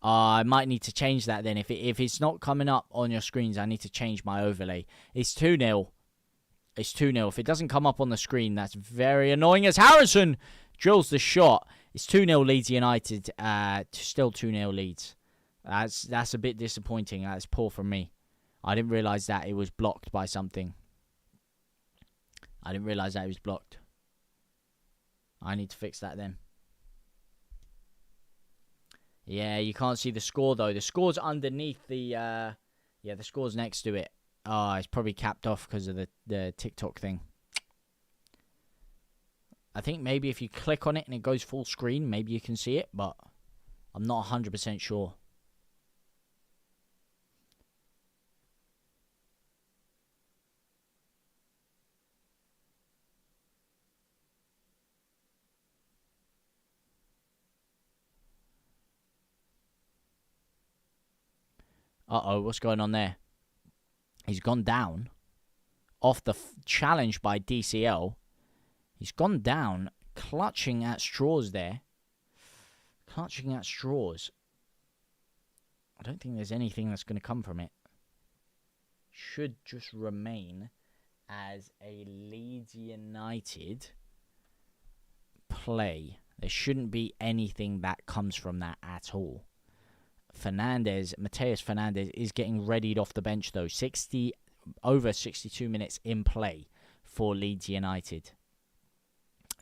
I might need to change that then. If it's not coming up on your screens, I need to change my overlay. It's 2-0. It's 2-0. If it doesn't come up on the screen, that's very annoying as Harrison drills the shot. It's 2-0 Leeds United. Still 2-0 Leeds. That's a bit disappointing. That's poor from me. I didn't realise that it was blocked by something. I didn't realise that it was blocked. I need to fix that then. Yeah, you can't see the score though. The score's underneath the... yeah, the score's next to it. Oh, it's probably capped off because of the TikTok thing. I think maybe if you click on it and it goes full screen, maybe you can see it, but I'm not 100% sure. Uh-oh, what's going on there? He's gone down off the challenge by DCL. He's gone down, clutching at straws there. Clutching at straws. I don't think there's anything that's going to come from it. Should just remain as a Leeds United play. There shouldn't be anything that comes from that at all. Mateus Fernandez is getting readied off the bench though. Over 62 minutes in play for Leeds United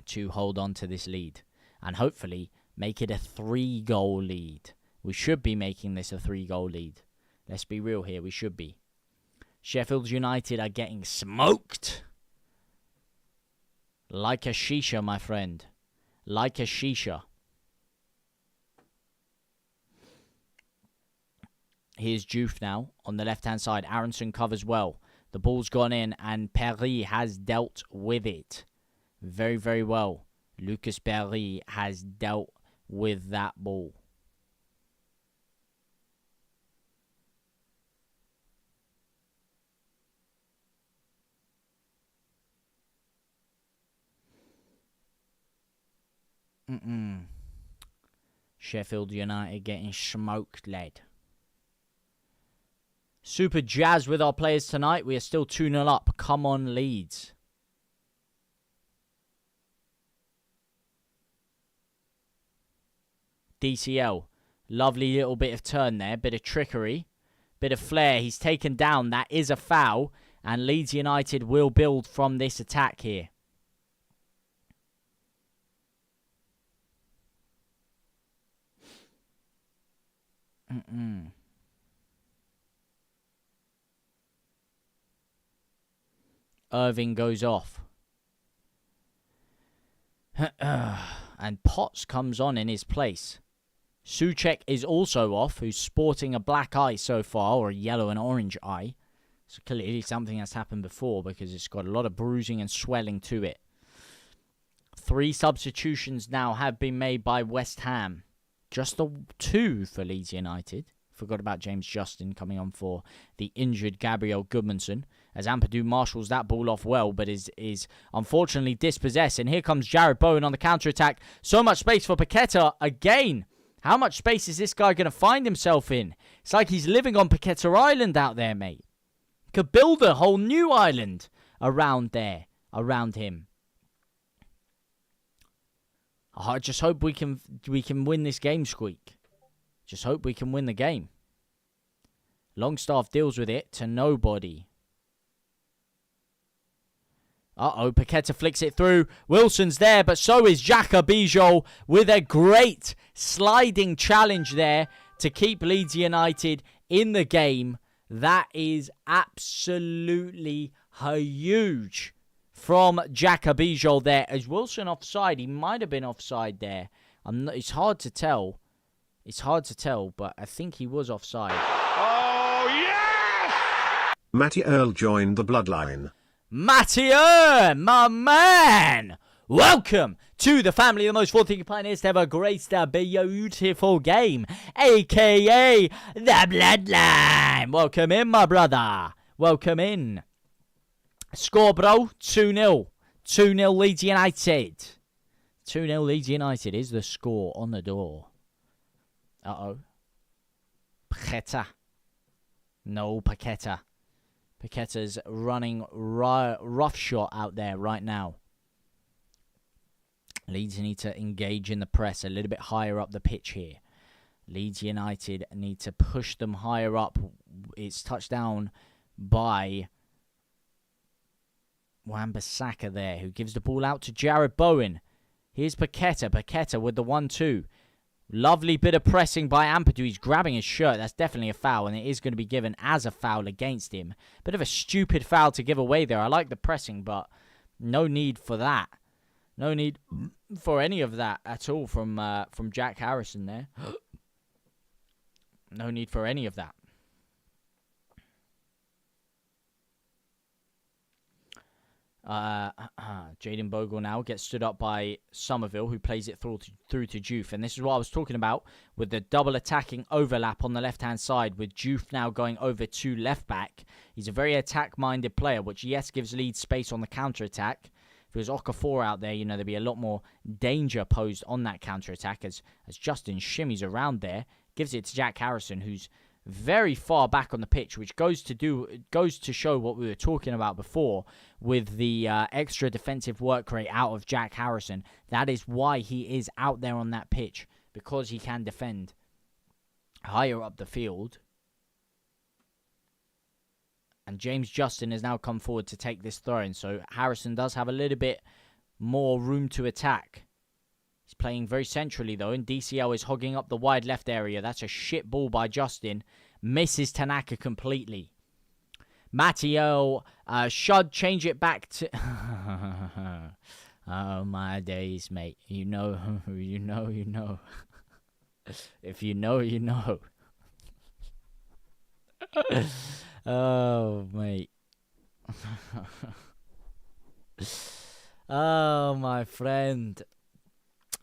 to hold on to this lead and hopefully make it a 3-goal lead. We should be making this a 3-goal lead. Let's be real here, we should be. Sheffield United are getting smoked. Like a shisha, my friend. Like a shisha. Here's Juve now on the left-hand side. Aronson covers well. The ball's gone in and Perry has dealt with it very, very well. Lucas Perry has dealt with that ball. Sheffield United getting smoked, lad. Super jazzed with our players tonight. We are still 2-0 up. Come on, Leeds. DCL. Lovely little bit of turn there. Bit of trickery. Bit of flair. He's taken down. That is a foul. And Leeds United will build from this attack here. Irving goes off. And Potts comes on in his place. Souček is also off, who's sporting a black eye so far, or a yellow and orange eye. So clearly something has happened before because it's got a lot of bruising and swelling to it. 3 substitutions now have been made by West Ham. Just the 2 for Leeds United. Forgot about James Justin coming on for the injured Gabriel Goodmanson. As Ampadu marshals that ball off well, but is unfortunately dispossessed. And here comes Jared Bowen on the counter-attack. So much space for Paqueta again. How much space is this guy going to find himself in? It's like he's living on Paqueta Island out there, mate. Could build a whole new island around there, around him. I just hope we can win this game, Squeak. Just hope we can win the game. Longstaff deals with it to nobody. Paqueta flicks it through. Wilson's there, but so is Xhaka Bijol with a great sliding challenge there to keep Leeds United in the game. That is absolutely huge from Xhaka Bijol there. Is Wilson offside? He might have been offside there. It's hard to tell. It's hard to tell, but I think he was offside. Oh, yes! Matty Earl joined the bloodline. Matty Earl, my man! Welcome to the family of the most forward-thinking pioneers to ever grace the beautiful game, a.k.a. the Bloodline. Welcome in, my brother. Welcome in. Score, bro, 2-0. 2-0 Leeds United. 2-0 Leeds United is the score on the door. Paqueta. No, Paqueta. Paqueta's running rough shot out there right now. Leeds need to engage in the press a little bit higher up the pitch here. Leeds United need to push them higher up. It's touched down by Wan-Bissaka there, who gives the ball out to Jared Bowen. Here's Paqueta. Paqueta with the 1-2. Lovely bit of pressing by Ampadu. He's grabbing his shirt. That's definitely a foul, and it is going to be given as a foul against him. Bit of a stupid foul to give away there. I like the pressing, but no need for that. No need for any of that at all from Jack Harrison there. No need for any of that. Jaden Bogle now gets stood up by Somerville, who plays it through to Juve. And this is what I was talking about with the double attacking overlap on the left-hand side, with Juve now going over to left-back. He's a very attack-minded player, which, yes, gives Leeds space on the counter-attack. If it was Okafor out there, there'd be a lot more danger posed on that counter-attack as Justin shimmies around there. Gives it to Jack Harrison, who's very far back on the pitch, which goes to show what we were talking about before with the extra defensive work rate out of Jack Harrison. That is why he is out there on that pitch, because he can defend higher up the field. And James Justin has now come forward to take this throw-in, so Harrison does have a little bit more room to attack. He's playing very centrally, though, and DCL is hogging up the wide left area. That's a shit ball by Justin. Misses Tanaka completely. Matteo should change it back to... Oh, my days, mate. You know. If you know, you know. Oh, mate. Oh, my friend.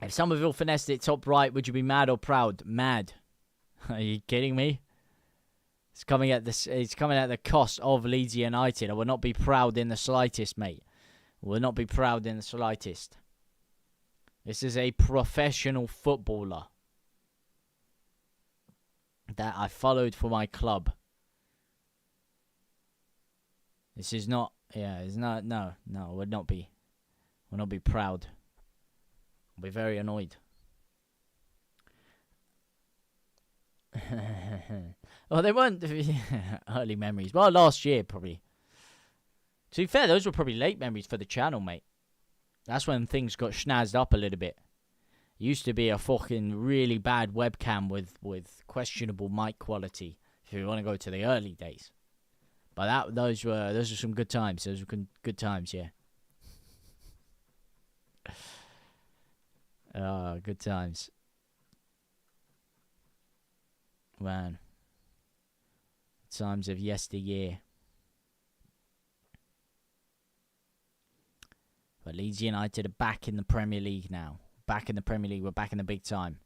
If Somerville finessed it top right, would you be mad or proud? Mad. Are you kidding me? It's coming at the cost of Leeds United. I will not be proud in the slightest, mate. I will not be proud in the slightest. This is a professional footballer that I followed for my club. This is not, it's not, no, I would not be proud. I'll be very annoyed. Well, they weren't early memories. Well, last year, probably. To be fair, those were probably late memories for the channel, mate. That's when things got schnazzed up a little bit. It used to be a fucking really bad webcam with questionable mic quality, if you want to go to the early days. But those were some good times. Those were good times, yeah. Oh, good times. Man. Times of yesteryear. But Leeds United are back in the Premier League now. Back in the Premier League. We're back in the big time.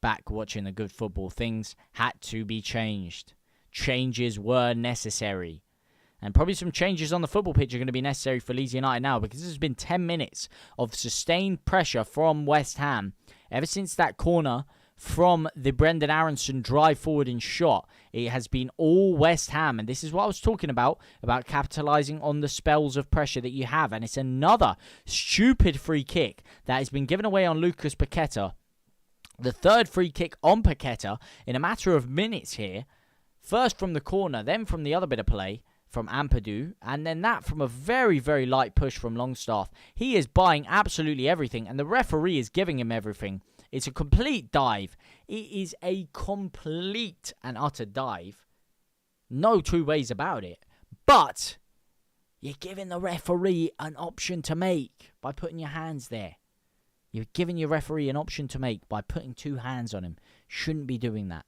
Back watching the good football. Things had to be changed. Changes were necessary. And probably some changes on the football pitch are going to be necessary for Leeds United now, because this has been 10 minutes of sustained pressure from West Ham. Ever since that corner from the Brendan Aronson drive forward and shot, it has been all West Ham. And this is what I was talking about capitalising on the spells of pressure that you have. And it's another stupid free kick that has been given away on Lucas Paqueta. The third free kick on Paqueta in a matter of minutes here. First from the corner, then from the other bit of play from Ampadu, and then that from a very, very light push from Longstaff. He is buying absolutely everything, and the referee is giving him everything. It's a complete dive. It is a complete and utter dive. No two ways about it. But you're giving the referee an option to make by putting your hands there. You're giving your referee an option to make by putting two hands on him. Shouldn't be doing that.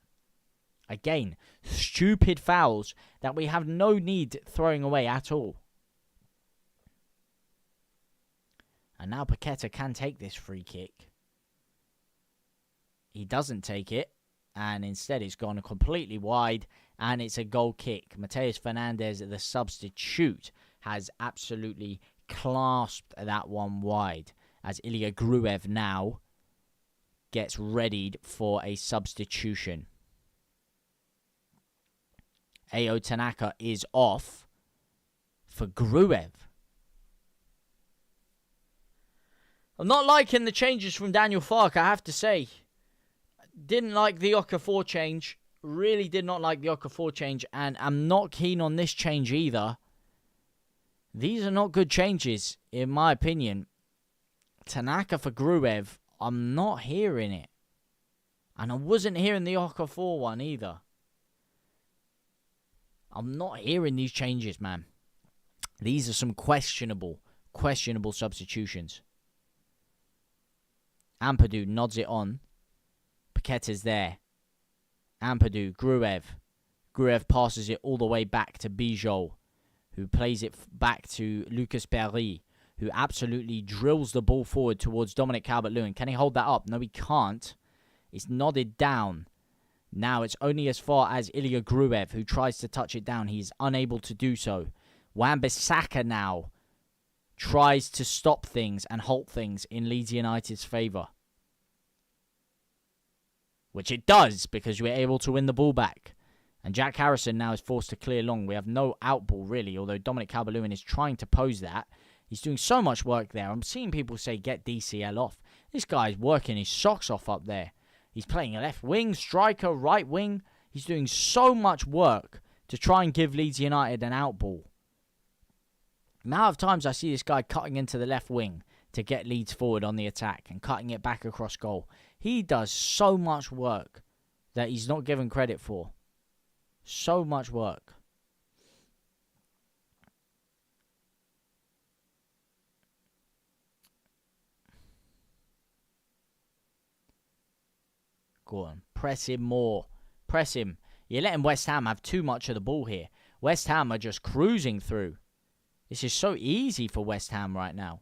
Again, stupid fouls that we have no need throwing away at all. And now Paqueta can take this free kick. He doesn't take it, and instead it's gone completely wide, and it's a goal kick. Mateus Fernandes, the substitute, has absolutely clasped that one wide, as Ilya Gruev now gets readied for a substitution. Ao Tanaka is off for Gruev. I'm not liking the changes from Daniel Farke, I have to say. Didn't like the Okafor change. Really did not like the Okafor change. And I'm not keen on this change either. These are not good changes, in my opinion. Tanaka for Gruev, I'm not hearing it. And I wasn't hearing the Okafor one either. I'm not hearing these changes, man. These are some questionable substitutions. Ampadu nods it on. Paqueta's there. Ampadu, Gruev. Gruev passes it all the way back to Bijol, who plays it back to Lucas Perry, who absolutely drills the ball forward towards Dominic Calvert-Lewin. Can he hold that up? No, he can't. It's nodded down. Now it's only as far as Ilya Gruev, who tries to touch it down. He's unable to do so. Wan-Bissaka now tries to stop things and halt things in Leeds United's favour. Which it does, because we're able to win the ball back. And Jack Harrison now is forced to clear long. We have no out ball, really, although Dominic Calvert-Lewin is trying to pose that. He's doing so much work there. I'm seeing people say, get DCL off. This guy's working his socks off up there. He's playing a left wing, striker, right wing. He's doing so much work to try and give Leeds United an out ball. The amount of times I see this guy cutting into the left wing to get Leeds forward on the attack and cutting it back across goal. He does so much work that he's not given credit for. So much work. Go on. Press him more. Press him. You're letting West Ham have too much of the ball here. West Ham are just cruising through. This is so easy for West Ham right now.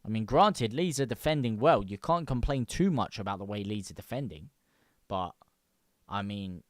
I mean, granted, Leeds are defending well. You can't complain too much about the way Leeds are defending. But, I mean...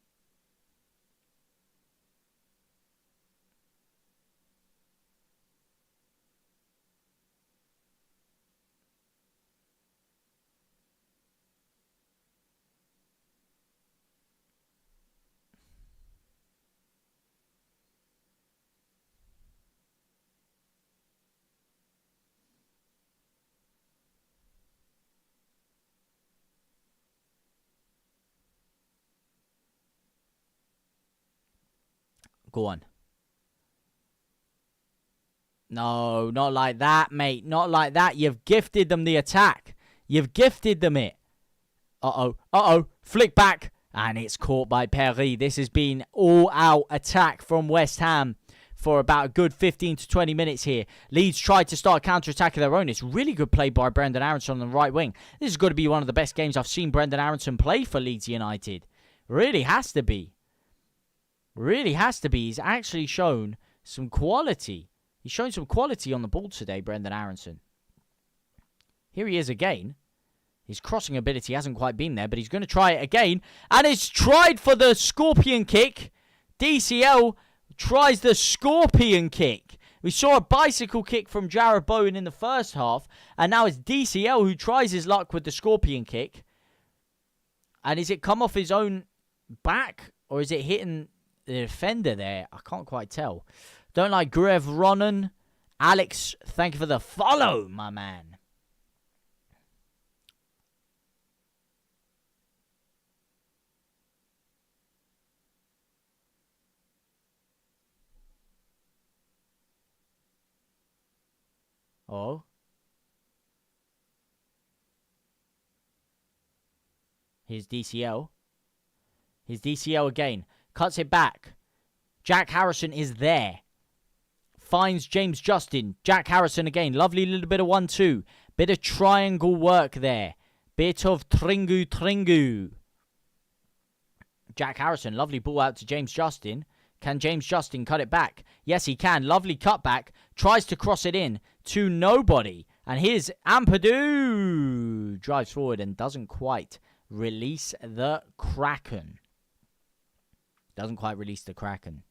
Go on. No, not like that, mate. Not like that. You've gifted them the attack. You've gifted them it. Uh-oh. Uh-oh. Flick back. And it's caught by Perry. This has been all-out attack from West Ham. for about a good 15 to 20 minutes here. Leeds tried to start a counter-attack of their own. It's really good play by Brendan Aronson on the right wing. This is going to be one of the best games I've seen Brendan Aronson play for Leeds United. Really has to be. Really has to be. He's actually shown some quality. He's shown some quality on the ball today, Brendan Aronson. Here he is again. His crossing ability hasn't quite been there, but he's going to try it again. And it's tried for the scorpion kick. DCL tries the scorpion kick. We saw a bicycle kick from Jarrod Bowen in the first half. And now it's DCL who tries his luck with the scorpion kick. And is it come off his own back? Or is it hitting the defender there? I can't quite tell. Don't like Grev Ronan. Alex, thank you for the follow, my man. Oh. Here's DCL. Here's DCL again. Cuts it back. Jack Harrison is there. Finds James Justin. Jack Harrison again. Lovely little bit of 1-2. Bit of triangle work there. Bit of tringu. Jack Harrison. Lovely ball out to James Justin. Can James Justin cut it back? Yes, he can. Lovely cutback. Tries to cross it in to nobody. And here's Ampadu. Drives forward and doesn't quite release the Kraken. Doesn't quite release the Kraken.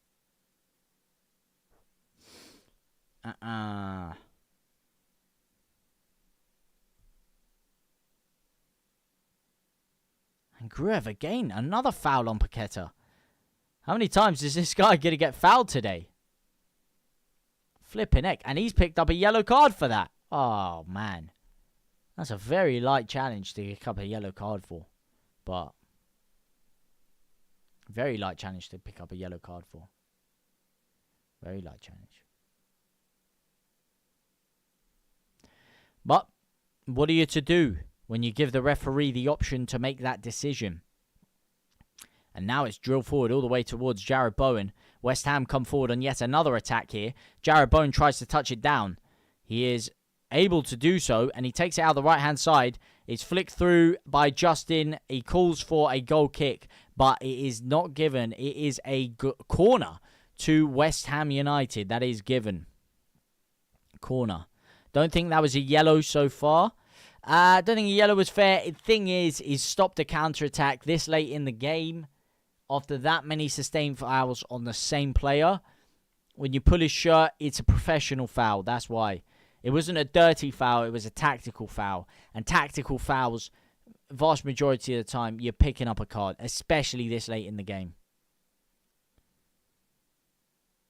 And Gruev again. Another foul on Paqueta. How many times is this guy going to get fouled today? Flipping heck. And he's picked up a yellow card for that. Oh, man. That's a very light challenge to pick up a yellow card for. But very light challenge to pick up a yellow card for. Very light challenge. But what are you to do when you give the referee the option to make that decision? And now it's drilled forward all the way towards Jarrod Bowen. West Ham come forward on yet another attack here. Jarrod Bowen tries to touch it down. He is able to do so, and he takes it out the right-hand side. It's flicked through by Justin. He calls for a goal kick, but it is not given. It is a corner to West Ham United. That is given. Corner. Don't think that was a yellow so far. Don't think a yellow was fair. The thing is stopped a counter-attack this late in the game. After that many sustained fouls on the same player, when you pull his shirt, it's a professional foul. That's why. It wasn't a dirty foul, it was a tactical foul. And tactical fouls, vast majority of the time, you're picking up a card, especially this late in the game.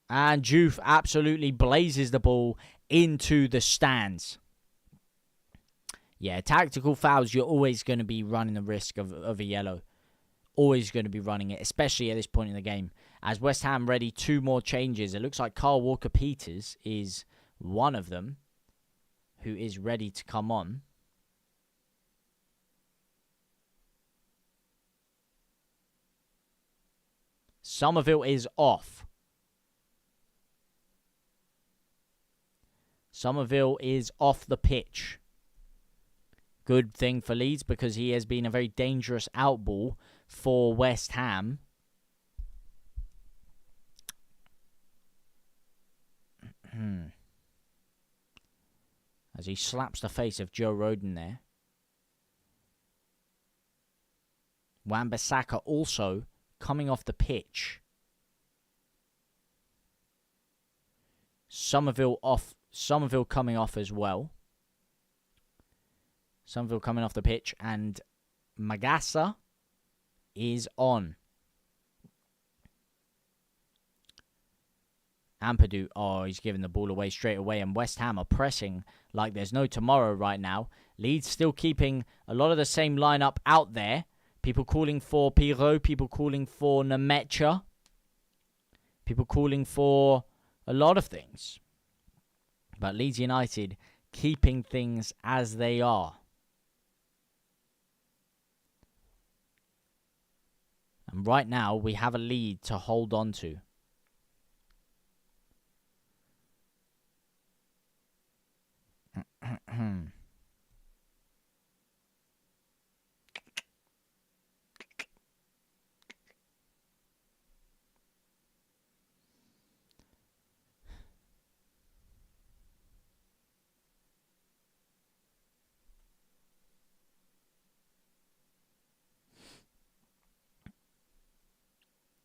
And Juve absolutely blazes the ball into the stands. Yeah, tactical fouls, you're always going to be running the risk of a yellow. Always going to be running it, especially at this point in the game. As West Ham ready 2 more changes. It looks like Carl Walker-Peters is one of them who is ready to come on. Somerville is off. Somerville is off the pitch. Good thing for Leeds because he has been a very dangerous outball for West Ham. As he slaps the face of Joe Rodon there. Wan-Bissaka also coming off the pitch. Somerville off. Somerville coming off as well. Somerville coming off the pitch, and Magassa is on. Ampadu, oh, he's giving the ball away straight away, and West Ham are pressing like there's no tomorrow right now. Leeds still keeping a lot of the same lineup out there. People calling for Pirot, people calling for Nemecha, people calling for a lot of things. But Leeds United keeping things as they are. And right now, we have a lead to hold on to.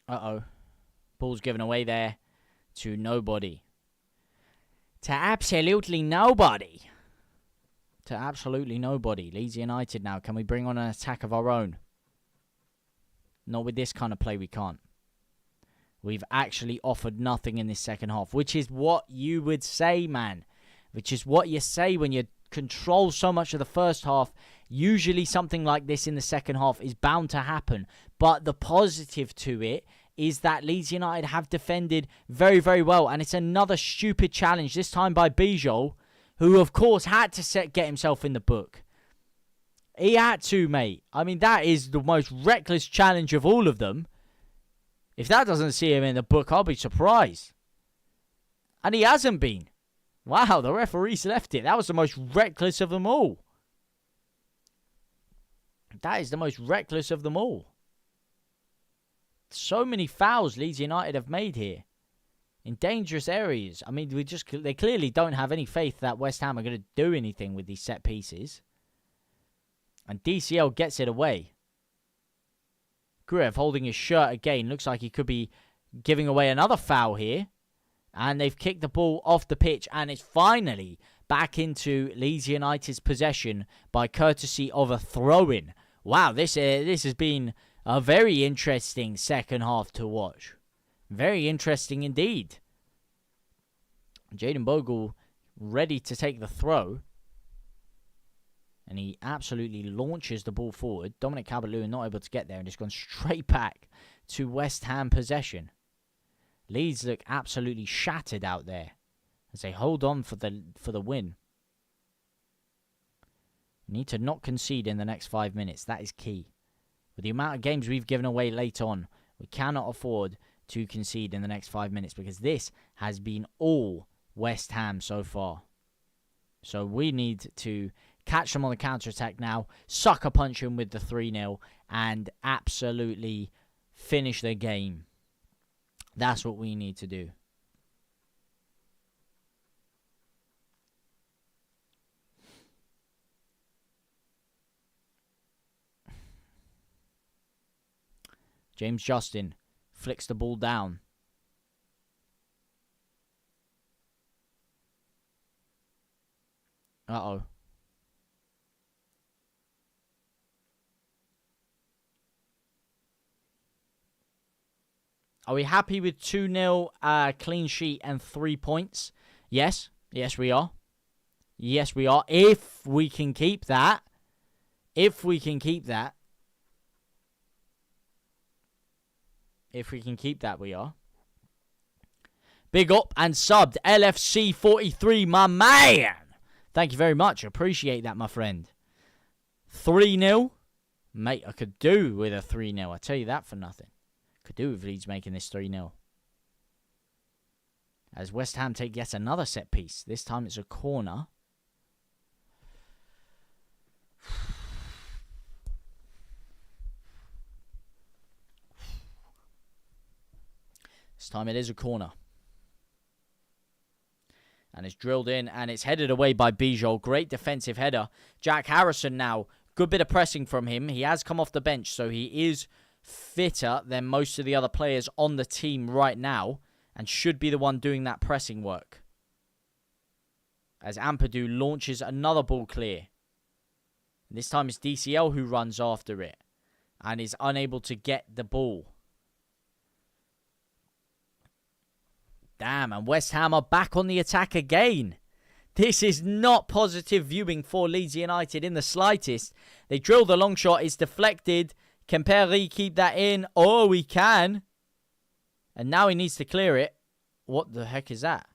Uh-oh. Ball's given away there to nobody. To absolutely nobody. To absolutely nobody. Leeds United now. Can we bring on an attack of our own? Not with this kind of play, we can't. We've actually offered nothing in this second half, which is what you would say, man. Which is what you say when you control so much of the first half. Usually something like this in the second half is bound to happen. But the positive to it is that Leeds United have defended very, very well. And it's another stupid challenge, this time by Bijol, who, of course, had to get himself in the book. He had to, mate. I mean, that is the most reckless challenge of all of them. If that doesn't see him in the book, I'll be surprised. And he hasn't been. Wow, the referees left it. That was the most reckless of them all. That is the most reckless of them all. So many fouls Leeds United have made here. In dangerous areas. I mean, they clearly don't have any faith that West Ham are going to do anything with these set pieces. And DCL gets it away. Gruev holding his shirt again. Looks like he could be giving away another foul here. And they've kicked the ball off the pitch. And it's finally back into Leeds United's possession by courtesy of a throw-in. Wow, this has been a very interesting second half to watch. Very interesting indeed. Jayden Bogle ready to take the throw. And he absolutely launches the ball forward. Dominic Calvert-Lewin not able to get there and just gone straight back to West Ham possession. Leeds look absolutely shattered out there as they hold on for the win. Need to not concede in the next 5 minutes. That is key. With the amount of games we've given away late on, we cannot afford to concede in the next 5 minutes because this has been all West Ham so far. So we need to catch them on the counter-attack now, sucker punch them with the 3-0 and absolutely finish the game. That's what we need to do. James Justin flicks the ball down. Uh-oh. Are we happy with 2-0 clean sheet and 3 points? Yes. Yes, we are. Yes, we are. If we can keep that. If we can keep that. If we can keep that, we are. Big up and subbed. LFC 43, my man. Thank you very much. Appreciate that, my friend. 3-0. Mate, I could do with a 3-0. I tell you that for nothing. Could do with Leeds making this 3-0. As West Ham take yet another set piece. This time it's a corner. This time it is a corner. And it's drilled in and it's headed away by Bijol. Great defensive header. Jack Harrison now. Good bit of pressing from him. He has come off the bench, so he is fitter than most of the other players on the team right now and should be the one doing that pressing work. As Ampadu launches another ball clear. This time it's DCL who runs after it and is unable to get the ball. Damn, and West Ham are back on the attack again. This is not positive viewing for Leeds United in the slightest. They drill the long shot, it's deflected. Can Perry keep that in? Oh, he can. And now he needs to clear it. What the heck is that?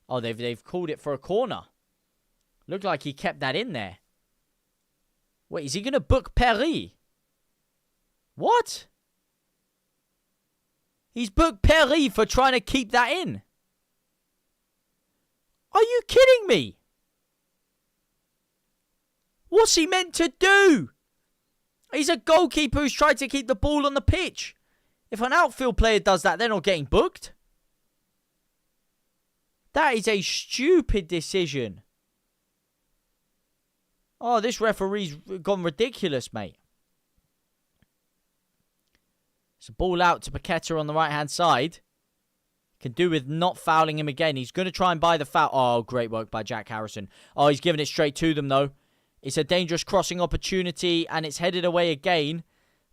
Oh, they've called it for a corner. Looked like he kept that in there. Wait, is he going to book Perry? What? He's booked Perry for trying to keep that in. Are you kidding me? What's he meant to do? He's a goalkeeper who's tried to keep the ball on the pitch. If an outfield player does that, they're not getting booked. That is a stupid decision. Oh, this referee's gone ridiculous, mate. It's a ball out to Paqueta on the right-hand side. Can do with not fouling him again. He's going to try and buy the foul. Oh, great work by Jack Harrison. Oh, he's giving it straight to them, though. It's a dangerous crossing opportunity, and it's headed away again.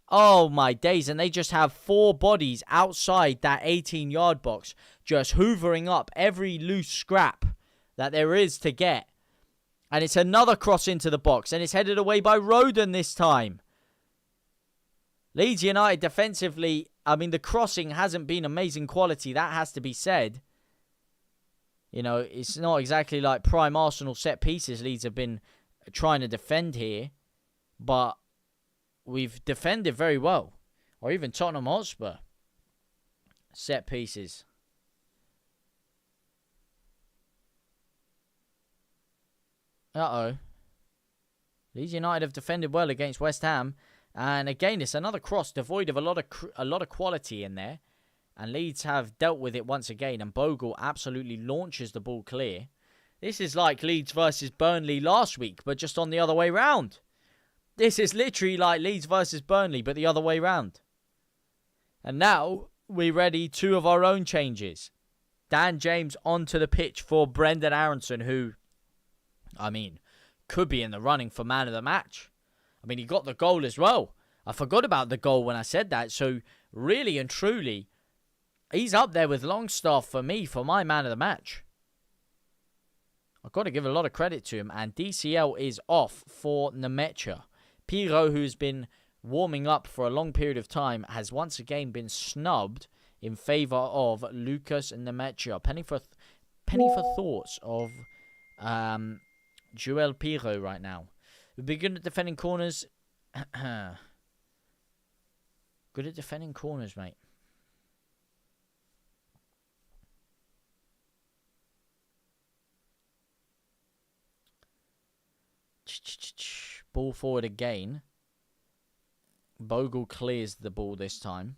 Oh, my days. And they just have 4 bodies outside that 18-yard box, just hoovering up every loose scrap that there is to get. And it's another cross into the box, and it's headed away by Roden this time. Leeds United defensively, I mean, the crossing hasn't been amazing quality. That has to be said. You know, it's not exactly like prime Arsenal set pieces Leeds have been trying to defend here. But we've defended very well. Or even Tottenham Hotspur. Set pieces. Uh-oh. Leeds United have defended well against West Ham. And again, it's another cross devoid of a lot of quality in there. And Leeds have dealt with it once again. And Bogle absolutely launches the ball clear. This is like Leeds versus Burnley last week, but just on the other way round. This is literally like Leeds versus Burnley, but the other way round. And now we're ready 2 of our own changes. Dan James onto the pitch for Brendan Aronson, who, I mean, could be in the running for man of the match. I mean, he got the goal as well. I forgot about the goal when I said that. So, really and truly, he's up there with Longstaff for me, for my man of the match. I've got to give a lot of credit to him. And DCL is off for Nemecha. Pirot, who's been warming up for a long period of time, has once again been snubbed in favour of Lucas Nemecha. Penny for thoughts of Joel Pirot right now. We'll be good at defending corners. Good at defending corners, mate. Ball forward again. Bogle clears the ball this time.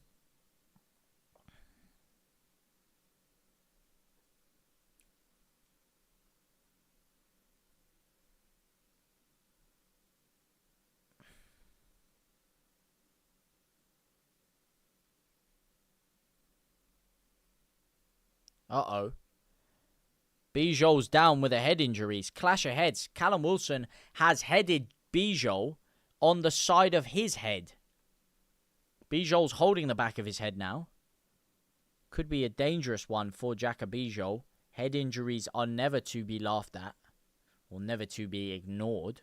Uh-oh. Bijol's down with a head injuries. Clash of heads. Callum Wilson has headed Bijol on the side of his head. Bijol's holding the back of his head now. Could be a dangerous one for Jaka Bijol. Head injuries are never to be laughed at. Or never to be ignored.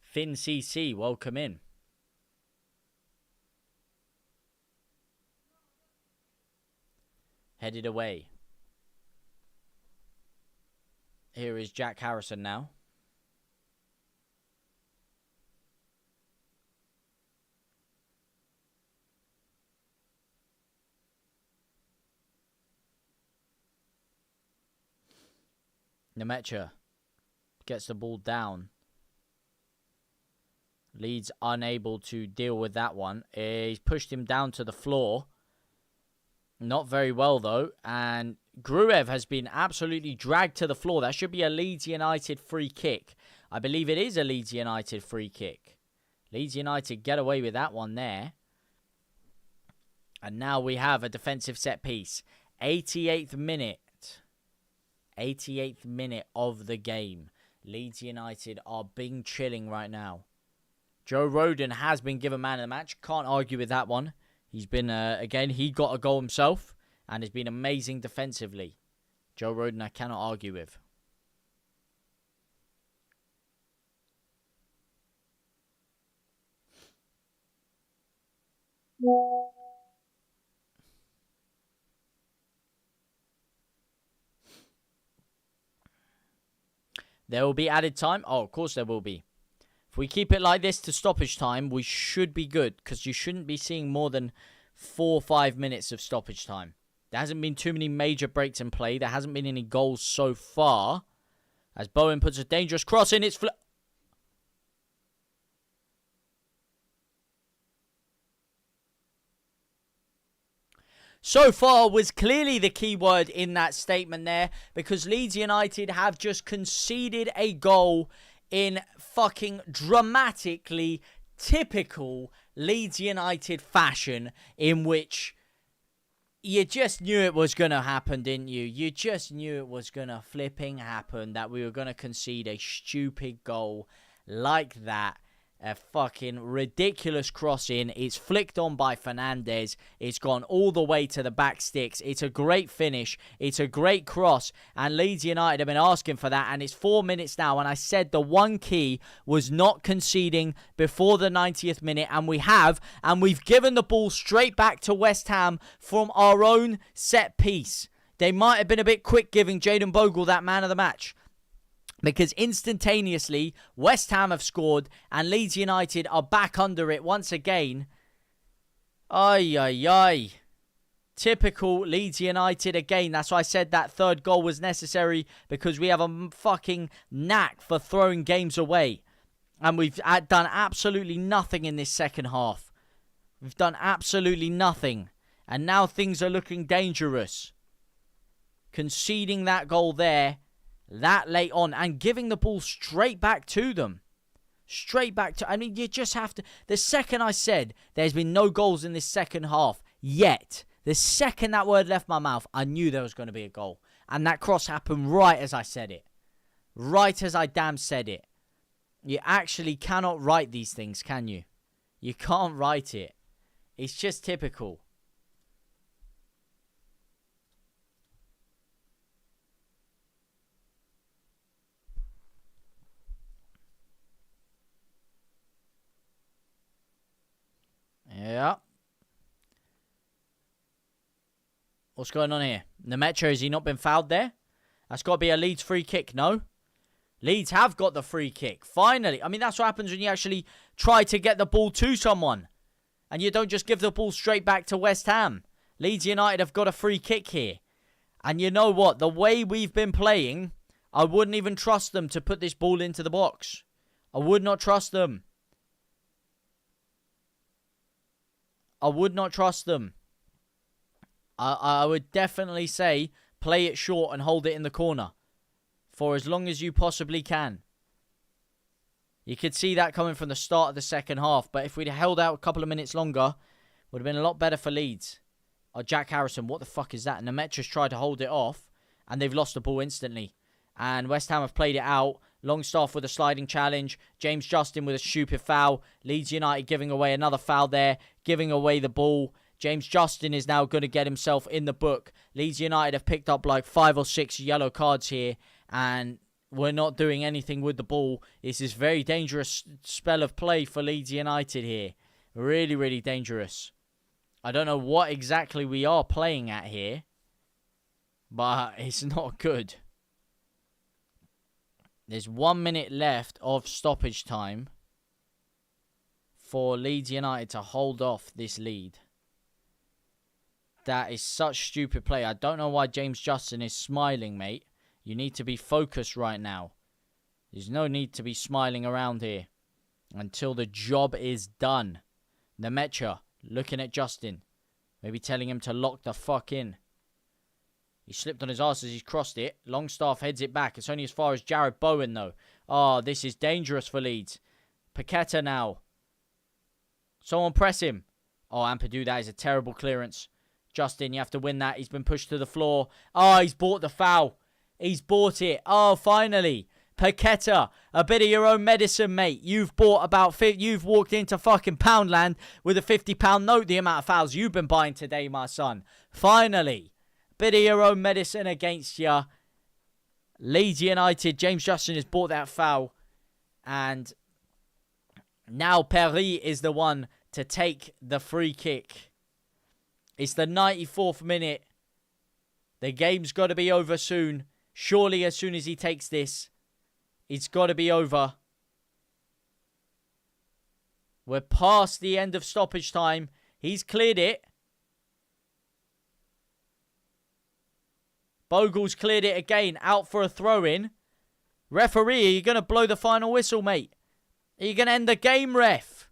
Finn CC, welcome in. Headed away. Here is Jack Harrison now. Nemecha gets the ball down. Leeds unable to deal with that one. He's pushed him down to the floor. Not very well, though. And Gruev has been absolutely dragged to the floor. That should be a Leeds United free kick. I believe it is a Leeds United free kick. Leeds United get away with that one there. And now we have a defensive set piece. 88th minute. 88th minute of the game. Leeds United are being chilling right now. Joe Roden has been given man of the match. Can't argue with that one. He's been, again, he got a goal himself and has been amazing defensively. Joe Roden, I cannot argue with. There will be added time. Oh, of course there will be. If we keep it like this to stoppage time, we should be good. Because you shouldn't be seeing more than 4 or 5 minutes of stoppage time. There hasn't been too many major breaks in play. There hasn't been any goals so far. As Bowen puts a dangerous cross in. It's so far was clearly the key word in that statement there, because Leeds United have just conceded a goal in fucking dramatically typical Leeds United fashion, in which you just knew it was going to happen, didn't you? You just knew it was going to flipping happen, that we were going to concede a stupid goal like that. A fucking ridiculous cross in. It's flicked on by Fernandez. It's gone all the way to the back sticks. It's a great finish. It's a great cross. And Leeds United have been asking for that. And it's 4 minutes now. And I said the one key was not conceding before the 90th minute. And we have. And we've given the ball straight back to West Ham from our own set piece. They might have been a bit quick giving Jayden Bogle that man of the match, because instantaneously, West Ham have scored and Leeds United are back under it once again. Ay, ay, ay. Typical Leeds United again. That's why I said that third goal was necessary, because we have a fucking knack for throwing games away. And we've done absolutely nothing in this second half. We've done absolutely nothing. And now things are looking dangerous. Conceding that goal there that late on and giving the ball straight back to them. Straight back to... I mean, you just have to... The second I said there's been no goals in this second half yet, the second that word left my mouth, I knew there was going to be a goal. And that cross happened right as I said it. Right as I damn said it. You actually cannot write these things, can you? You can't write it. It's just typical. Yeah. What's going on here? Nemetcha, has he not been fouled there? That's got to be a Leeds free kick, no? Leeds have got the free kick. Finally. I mean, that's what happens when you actually try to get the ball to someone. And you don't just give the ball straight back to West Ham. Leeds United have got a free kick here. And you know what? The way we've been playing, I wouldn't even trust them to put this ball into the box. I would not trust them. I would not trust them. I would definitely say play it short and hold it in the corner for as long as you possibly can. You could see that coming from the start of the second half, but if we'd held out a couple of minutes longer, would have been a lot better for Leeds. Oh, Jack Harrison, what the fuck is that? And Nemetra's tried to hold it off, and they've lost the ball instantly. And West Ham have played it out. Longstaff with a sliding challenge. James Justin with a stupid foul. Leeds United giving away another foul there. Giving away the ball. James Justin is now going to get himself in the book. Leeds United have picked up like 5 or 6 yellow cards here. And we're not doing anything with the ball. This is very dangerous spell of play for Leeds United here. Really, really dangerous. I don't know what exactly we are playing at here. But it's not good. There's 1 minute left of stoppage time for Leeds United to hold off this lead. That is such stupid play. I don't know why James Justin is smiling, mate. You need to be focused right now. There's no need to be smiling around here until the job is done. Nemetra looking at Justin. Maybe telling him to lock the fuck in. He slipped on his arse as he's crossed it. Longstaff heads it back. It's only as far as Jared Bowen, though. Oh, this is dangerous for Leeds. Paqueta now. Someone press him. Oh, Ampadu, that is a terrible clearance. Justin, you have to win that. He's been pushed to the floor. Oh, he's bought the foul. He's bought it. Oh, finally. Paqueta, a bit of your own medicine, mate. You've you've walked into fucking Poundland with a £50 note, the amount of fouls you've been buying today, my son. Finally. Bit of your own medicine against you. Leeds United, James Justin has bought that foul. And now Perry is the one to take the free kick. It's the 94th minute. The game's got to be over soon. Surely as soon as he takes this, It's got to be over. We're past the end of stoppage time. He's cleared it. Bogle's cleared it again. Out for a throw-in. Referee, are you going to blow the final whistle, mate? Are you going to end the game, ref?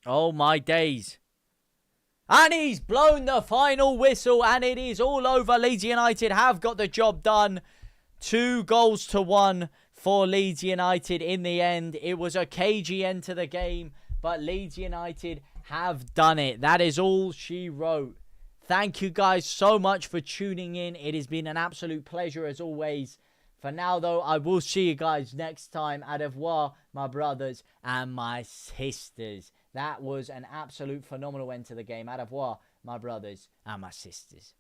Oh, my days. And he's blown the final whistle, and it is all over. Leeds United have got the job done. 2-1 for Leeds United in the end. It was a cagey end to the game, but Leeds United have done it. That is all she wrote. Thank you guys so much for tuning in. It has been an absolute pleasure as always. For now, though, I will see you guys next time. Au revoir, my brothers and my sisters. That was an absolute phenomenal end to the game. Au revoir, my brothers and my sisters.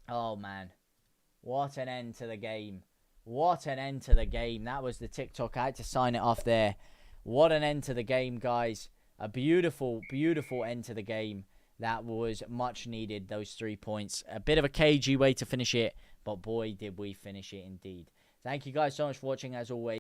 Oh, man. What an end to the game. What an end to the game. That was the TikTok. I had to sign it off there. What an end to the game, guys. A beautiful, beautiful end to the game. That was much needed, those 3 points. A bit of a cagey way to finish it, but boy, did we finish it indeed. Thank you guys so much for watching, as always.